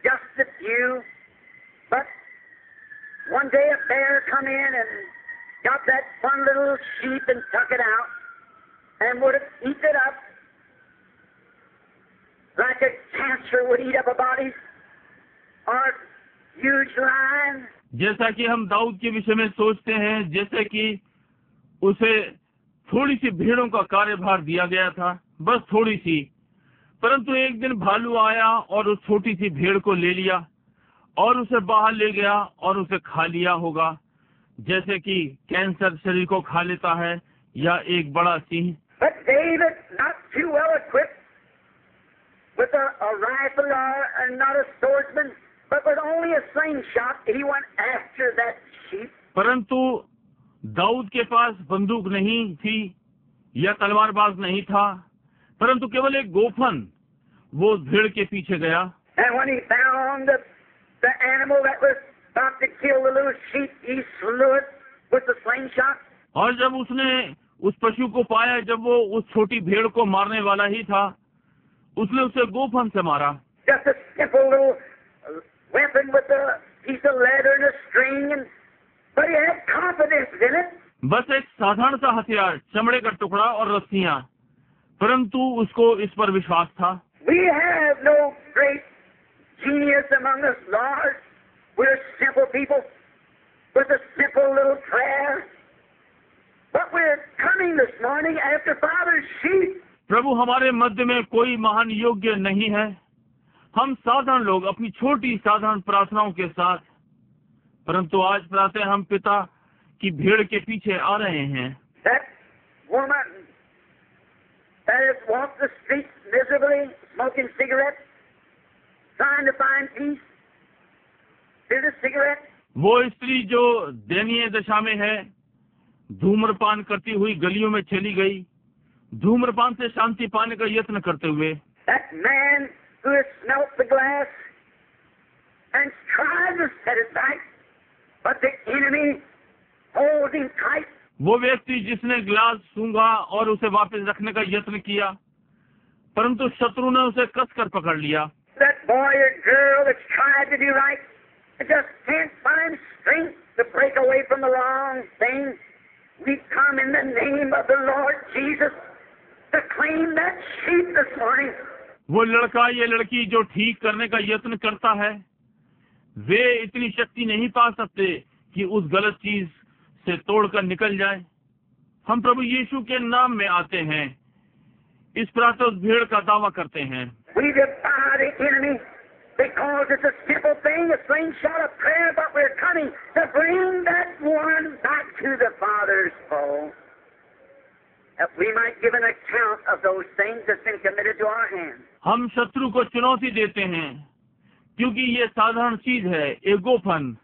just a few, but one day a bear come in and got that one little sheep and took it out and would have eaten it up like a cancer would eat up a body or a huge lion. जैसा कि हम दाऊद के विषय में सोचते हैं, जैसे कि उसे थोड़ी सी भेड़ों का कार्यभार दिया गया था, बस थोड़ी सी, परंतु एक दिन भालू आया और उस छोटी सी भेड़ को ले लिया और उसे बाहर ले गया और उसे खा लिया होगा, जैसे कि कैंसर शरीर को खा लेता है या एक बड़ा Singh. But David, not too well equipped with a rifle and not a swordsman, but with only a slingshot, he went after that sheep. परंतु दाऊद के पास बंदूक नहीं थी या तलवारबाज नहीं था, परंतु केवल एक गोफन, वो भेड़ के पीछे गया। And when he found the animal that was about to kill the little sheep, he slew it with the slingshot. और जब उसने उस पशु को पाया, जब वो उस छोटी भेड़ को मारने वाला ही था, उसने उसे गोफन से मारा। Just a simple little weapon with a piece of leather and a string, but he had confidence in it. बस एक साधारण सा हथियार, चमड़े का टुकड़ा और रस्सियां, परंतु उसको इस पर विश्वास था। We have no great genius among us, Lord. We're simple people with a simple little prayer. But we're coming this morning after Father's sheep. प्रभु, हमारे मध्य में कोई महान योग्य नहीं है, हम साधारण लोग अपनी छोटी साधारण प्रार्थनाओं के साथ, परंतु आज प्रातः हम पिता की भेड़ के पीछे आ रहे हैं। That woman that has walked the streets miserably, smoking cigarettes, trying to find peace, did a cigarette. वो स्त्री जो दयनीय दशा में है, धूम्रपान करती हुई गलियों में चली गई, धूम्रपान से शांति पाने का यत्न करते हुए। That man who has smelt the glass and tried to set it back, but the enemy holds him tight. वो व्यक्ति जिसने ग्लास सूंघा और उसे वापस रखने का यत्न किया, परंतु शत्रु ने उसे कसकर पकड़ लिया। That boy or girl that's tried to do right and just can't find strength to break away from the wrong thing. We come in the name of the Lord Jesus to claim that sheep this morning. वो लड़का या लड़की जो ठीक करने का यत्न करता है, वे इतनी शक्ति नहीं पा सकते कि उस गलत चीज से तोड़कर निकल जाए। हम प्रभु यीशु के नाम में आते हैं, इस प्रातः उस भेड़ का दावा करते हैं। We defy the enemy because it's a simple thing, a slingshot of prayer, but we're coming to bring that one back to the Father's fold. that we might give an account of those things that's been committed to our hands. हम शत्रु को चुनौती देते हैं, क्योंकि ये साधारण चीज है, एक गोपन,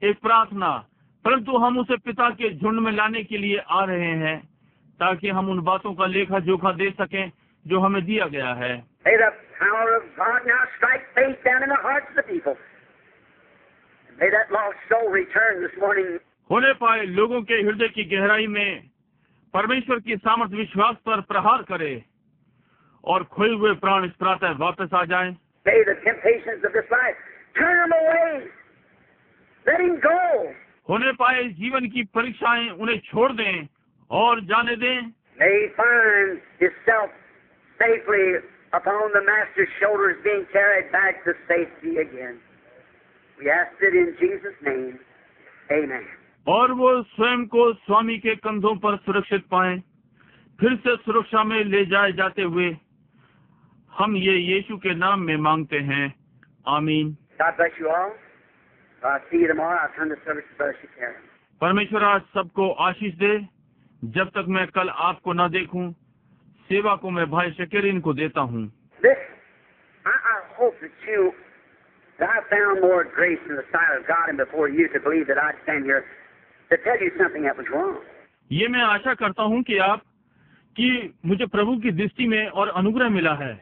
एक प्रार्थना, परंतु हम उसे पिता के झुंड में लाने के लिए आ रहे हैं, ताकि हम उन बातों का लेखा जोखा दे सकें जो हमें दिया गया है। May the power of God now strike faith down in the hearts of the people. May that lost soul return this morning. होने पाए लोगों के हृदय की गहराई में परमेश्वर की सामर्थ विश्वास पर प्रहार करे और खोए हुए प्राण इस प्रातः वापस आ जाएं। May the temptations of this life turn him away. Let him go. होने पाए जीवन की परीक्षाएं उन्हें छोड़ दें और जाने दें। May he find himself safely upon the Master's shoulders, being carried back to safety again. We ask it in Jesus' name. Amen. और वो स्वयं को स्वामी के कंधों पर सुरक्षित पाएं, फिर से सुरक्षा में ले जाए जाते हुए हम ये यीशु के नाम में मांगते हैं। आमीन। God bless you all. I'll see you tomorrow. I'll turn the service to Brother Shakara. परमेश्वर आज सबको आशीष दे। जब तक मैं कल आपको न देखूं, सेवा को मैं भाई शकेरीन को देता हूं। This, I hope that I found more grace in the sight of God and before you to believe that I'd stand here to tell you something that was wrong. ये मैं आशा करता हूं कि मुझे प्रभु की दृष्टि में और अनुग्रह मिला है,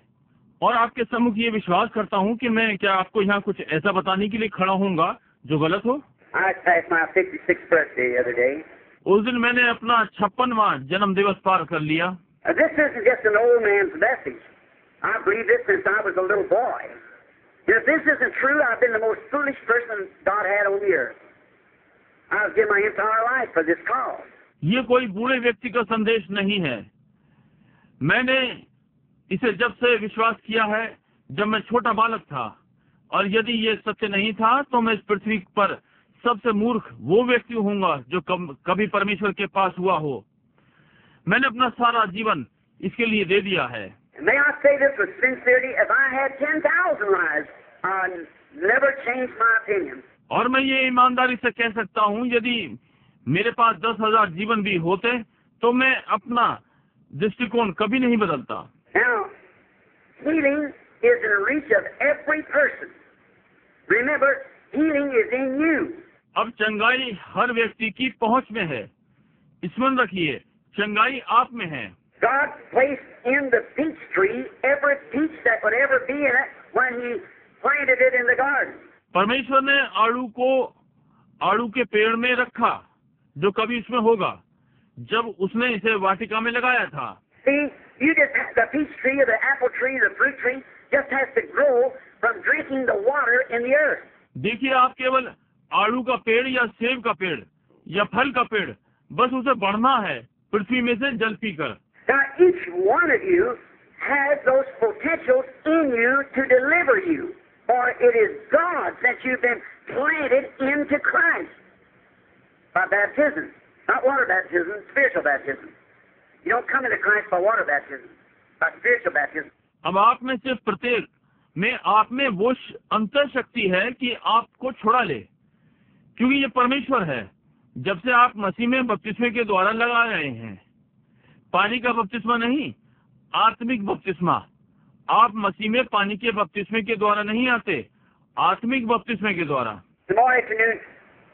और आपके सम्मुख ये विश्वास करता हूं कि मैं क्या आपको यहाँ कुछ ऐसा बताने के लिए खड़ा होऊंगा जो गलत हो। I passed my 56th birthday the other day. उस दिन मैंने अपना 56वां जन्म दिवस पार कर लिया। This isn't just an old man's message. I believe this since I was a little boy. If this isn't true, I've been the most foolish person God had on the earth. I've given my entire life for this cause. ये कोई बूढ़े व्यक्ति का संदेश नहीं है। मैंने इसे जब से विश्वास किया है जब मैं छोटा बालक था, और यदि ये सत्य नहीं था तो मैं इस पृथ्वी पर सबसे मूर्ख वो व्यक्ति होऊंगा जो कभी परमेश्वर के पास हुआ हो। मैंने अपना सारा जीवन इसके लिए दे दिया है। May I say this with sincerity? If I had 10,000 lives, I'd never change my opinion. और मैं ये ईमानदारी से कह सकता हूँ, यदि मेरे पास 10,000 जीवन भी होते तो मैं अपना दृष्टिकोण कभी नहीं बदलता। Now, healing is in the reach of every person. Remember, healing is in you. अब चंगाई हर व्यक्ति की पहुंच में है। स्मरण रखिए, चंगाई आप में है। God placed in the peach tree every peach that would ever be in it when He planted it in the garden. परमेश्वर ने आड़ू के पेड़ में रखा जो कभी इसमें होगा, जब उसने इसे वाटिका में लगाया था। See, the peach tree or the apple tree, the fruit tree, just has to grow from drinking the water in the earth. देखिए, आप केवल आड़ू का पेड़ या सेब का पेड़ या फल का पेड़, बस उसे बढ़ना है पृथ्वी में से जल पीकर। Now, each one of you has those potentials in you to deliver you, for it is God that you've been planted into Christ by baptism, not water baptism, spiritual baptism. You don't come into Christ by water baptism, by spiritual baptism. अब आप में से प्रत्येक में आप में वो अंतर शक्ति है कि आपको छुड़ा ले, क्योंकि ये परमेश्वर है। जब से आप मसीह में बपतिस्मे के द्वारा लगा रहे हैं, पानी का बपतिस्मा नहीं, आत्मिक बपतिस्मा। आप मसीह में पानी के बपतिस्मे के द्वारा नहीं आते, आत्मिक बपतिस्मे के द्वारा। Tomorrow afternoon,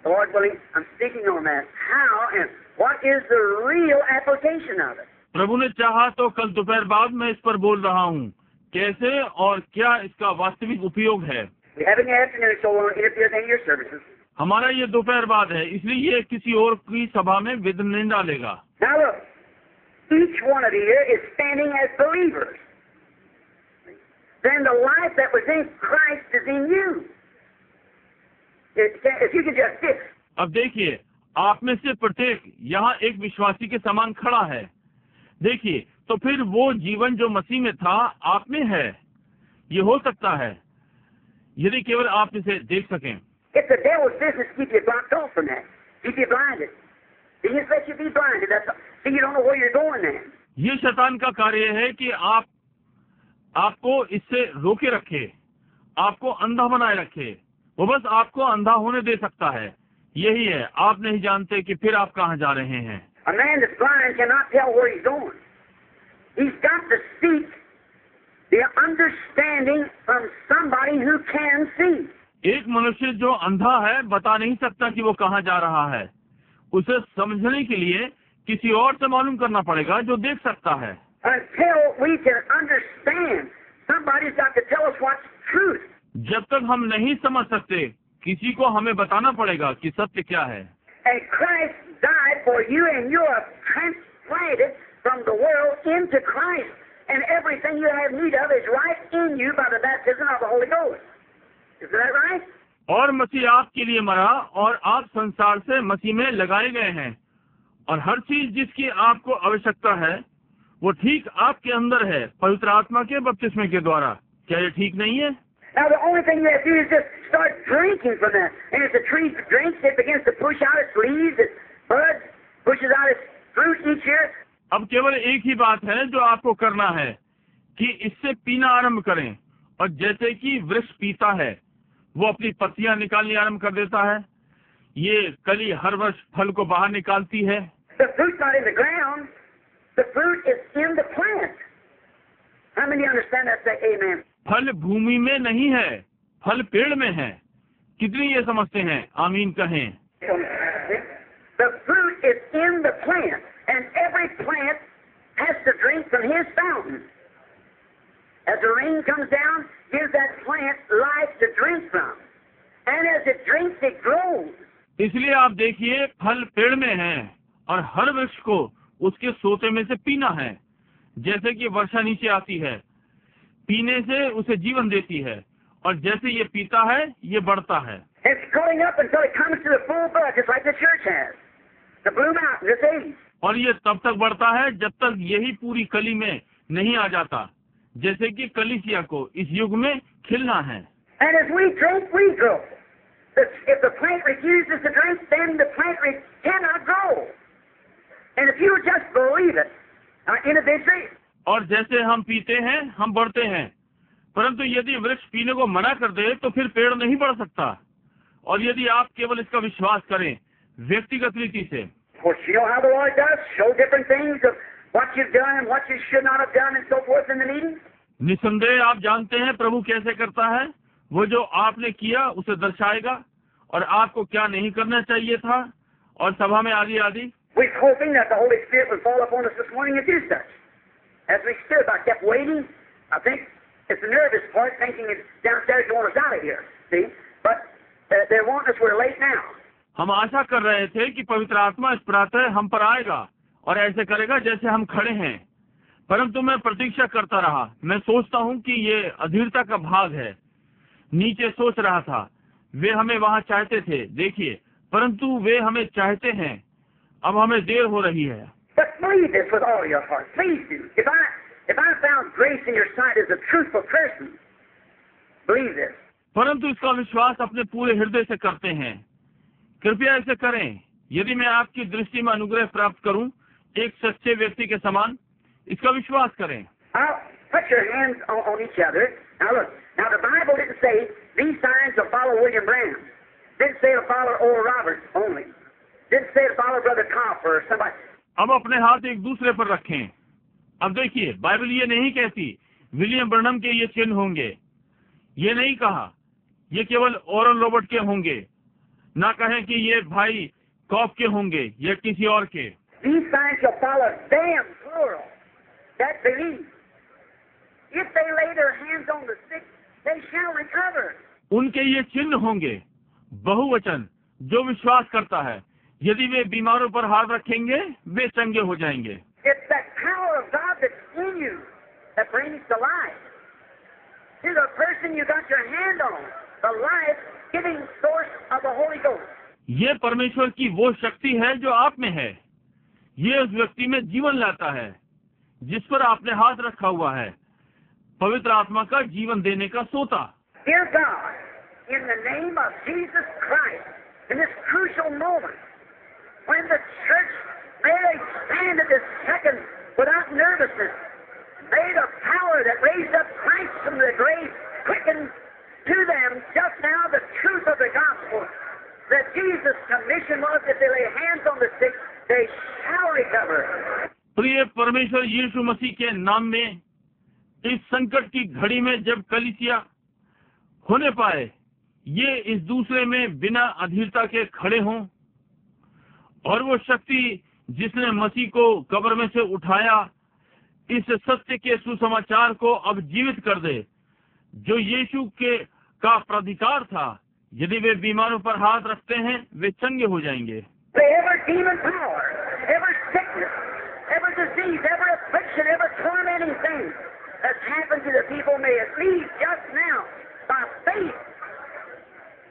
Lord willing, I'm speaking on that. How and what is the real application of it? प्रभु ने चाहा तो कल दोपहर बाद मैं इस पर बोल रहा हूँ, कैसे और क्या इसका वास्तविक उपयोग है। We have in the afternoon, so we'll interfere in your services. हमारा ये दोपहर बाद है, इसलिए ये किसी और की सभा में विघ्न नहीं डालेगा। Now look, each one of you here is standing as believers. Then the life that was in Christ is in you. If you could just fix. अब देखिए, आप में से प्रत्येक यहाँ एक विश्वासी के समान खड़ा है। देखिए, तो फिर वो जीवन जो मसीह में था आप में है। ये हो सकता है यदि केवल आप इसे देख सकें। It's the devil's business to keep you blocked off from that, keep you blinded. He just lets you be blinded. That's all. So you don't know where you're going then. ये शैतान का कार्य है कि आपको इससे रोके रखे, आपको अंधा बनाए रखे। वो बस आपको अंधा होने दे सकता है। यही है, आप नहीं जानते कि फिर आप कहाँ जा रहे हैं। A man that's blind cannot tell where he's going. He's got to seek the understanding from somebody who can see. एक मनुष्य जो अंधा है बता नहीं सकता कि वो कहाँ जा रहा है। उसे समझने के लिए किसी और से मालूम करना पड़ेगा जो देख सकता है। Until we can understand, somebody's got to tell us what's truth. जब तक हम नहीं समझ सकते, किसी को हमें बताना पड़ेगा कि सत्य क्या है। And Christ died for you, and you are transplanted from the world into Christ, and everything you have need of is right in you by the baptism of the Holy Ghost. Is that right? और मसीह आपके लिए मरा और आप संसार से मसीह में लगाए गए हैं, और हर चीज जिसकी आपको आवश्यकता है वो ठीक आपके अंदर है पवित्र आत्मा के बपतिस्मे के द्वारा। क्या ये ठीक नहीं है? Now the only thing you have to do is just start drinking from that. And if the tree drinks, it begins to push out its leaves, its buds, pushes out its fruit each year. अब केवल एक ही बात है जो आपको करना है कि इससे पीना आरंभ करें, और जैसे कि वृक्ष पीता है वो अपनी पत्तियां निकालनी आरंभ कर देता है, ये कली हर वर्ष फल को बाहर निकालती है। The fruit's not in the ground. The fruit is in the plant. How many understand that? Say amen. फल भूमि में नहीं है, फल पेड़ में है। कितनी ये समझते हैं? आमीन कहें। The fruit is in the plant, and every plant has to drink from his fountain. As the rain comes down, gives that plant life to drink from, and as it drinks, it grows. इसलिए आप देखिए, फल पेड़ में है और हर वृक्ष को उसके सोते में से पीना है। जैसे कि वर्षा नीचे आती है, पीने से उसे जीवन देती है, और जैसे ये पीता है ये बढ़ता है। It's growing up until it comes to the full bud, just like the church has. The bloom out in this age. और ये तब तक बढ़ता है जब तक यही पूरी कली में नहीं आ जाता, जैसे कि कलीसिया को इस युग में खिलना है। And as we drink, we grow. If the plant refuses to drink, then the plant cannot grow. And if you just believe it, individually. और जैसे हम पीते हैं हम बढ़ते हैं, परंतु यदि वृक्ष पीने को मना कर दे तो फिर पेड़ नहीं बढ़ सकता। और यदि आप केवल इसका विश्वास करें व्यक्तिगत रीति से। Of course, you know how the Lord does, show different things of what you've done and what you should not have done and so forth in the meeting. निसंदेह आप जानते हैं प्रभु कैसे करता है। वो जो आपने किया उसे दर्शाएगा, और आपको क्या नहीं करना चाहिए था, और सभा में आदि आदि। We're hoping that the Holy Spirit would fall upon us this morning and do such. As we stood, I kept waiting. I think it's the nervous part, thinking it's downstairs to want us out of here. See, but they want us. We're late now. हम आशा कर रहे थे कि पवित्र आत्मा इस प्रातः हम पर आएगा और ऐसे करेगा जैसे हम खड़े हैं, परंतु मैं प्रतीक्षा करता रहा। मैं सोचता हूँ कि ये अधीरता का भाग है। नीचे सोच रहा था, वे हमें वहाँ चाहते थे, देखिए, परंतु वे हमें चाहते हैं। अब हमें देर हो रही है। But believe this with all your heart. Please do. If I found grace in your sight as a truthful person, believe this. परंतु इसका विश्वास अपने पूरे हृदय से करते हैं। कृपया ऐसे करें। यदि मैं आपकी दृष्टि में अनुग्रह प्राप्त करूं एक सच्चे व्यक्ति के समान, इसका विश्वास करें। Now, put your hands on each other. Now look. Now the Bible didn't say these signs will follow William Branham. Didn't say it'll follow Oral Roberts only. Didn't say it'll follow Brother Copper or somebody. अब अपने हाथ एक दूसरे पर रखें। अब देखिए, Bible ये नहीं कहती विलियम ब्रनम के ये चिन्ह होंगे। ये नहीं कहा ये केवल ओरल रॉबर्ट के होंगे, ना कहें कि ये भाई कॉप के होंगे या किसी और के। These signs shall follow them, plural, that believe. If they lay their hands on the sick, they shall recover. उनके ये चिन्ह होंगे, बहुवचन, जो विश्वास करता है। यदि वे बीमारों पर हाथ रखेंगे वे चंगे हो जाएंगे। It's that power of God that's in you that brings the life. To the person you got your hand on, the life-giving source of the Holy Ghost. ये परमेश्वर की वो शक्ति है जो आप में है। ये उस व्यक्ति में जीवन लाता है जिस पर आपने हाथ रखा हुआ है, पवित्र आत्मा का जीवन देने का सोता। Dear God, in the name of Jesus Christ, in this crucial moment, when the church may stand at this second without nervousness, may the power that raised up Christ from the grave quicken to them just now the truth of the gospel, that Jesus' commission was that they lay hands on the sick, they shall परमेश्वर यीशु मसीह के नाम में इस संकट की घड़ी में जब कलीसिया होने पाए, ये इस दूसरे में बिना अधीरता के खड़े हों, और वो शक्ति जिसने मसीह को कब्र में से उठाया, इस सत्य के सुसमाचार को अब जीवित कर दे, जो यीशु के का प्राधिकार था। यदि वे बीमारों पर हाथ रखते हैं, वे चंगे हो जाएंगे। Every demon power, every sickness, every disease, every affliction, every tormenting thing that's happened to the people, may it leave just now by faith.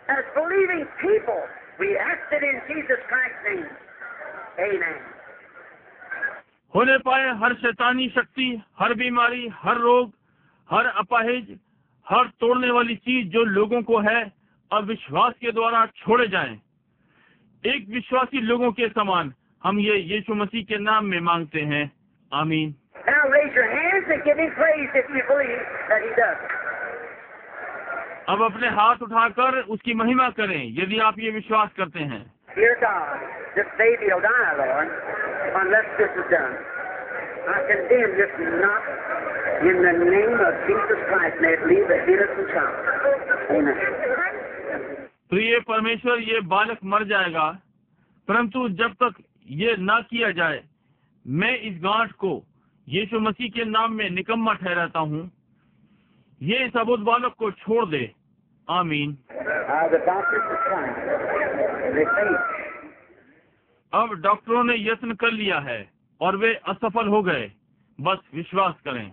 As believing people, we ask it in Jesus Christ's name. Amen. होने पाए हर शैतानी शक्ति, हर बीमारी, हर रोग, हर अपाहिज, हर तोड़ने वाली चीज जो लोगों को है, अब विश्वास के द्वारा छोड़े जाएं। एक विश्वासी लोगों के समान हम ये यीशु मसीह के नाम में मांगते हैं। आमीन। Now raise your hands and give him praise if you believe that he does. अब अपने हाथ उठाकर उसकी महिमा करें यदि आप ये विश्वास करते हैं। Dear God, this baby will die, Lord, unless this is done. I condemn this not in the name of Jesus Christ. May it leave the innocent child. Amen. प्रिय परमेश्वर, ये बालक मर जाएगा, परंतु जब तक ये ना किया जाए, मैं इस गांठ को यीशु मसीह के नाम में निकम्मा ठहराता हूँ। ये इस अबुद्ध बालक को छोड़ दे। आमीन। अब डॉक्टरों ने यत्न कर लिया है और वे असफल हो गए। बस विश्वास करें।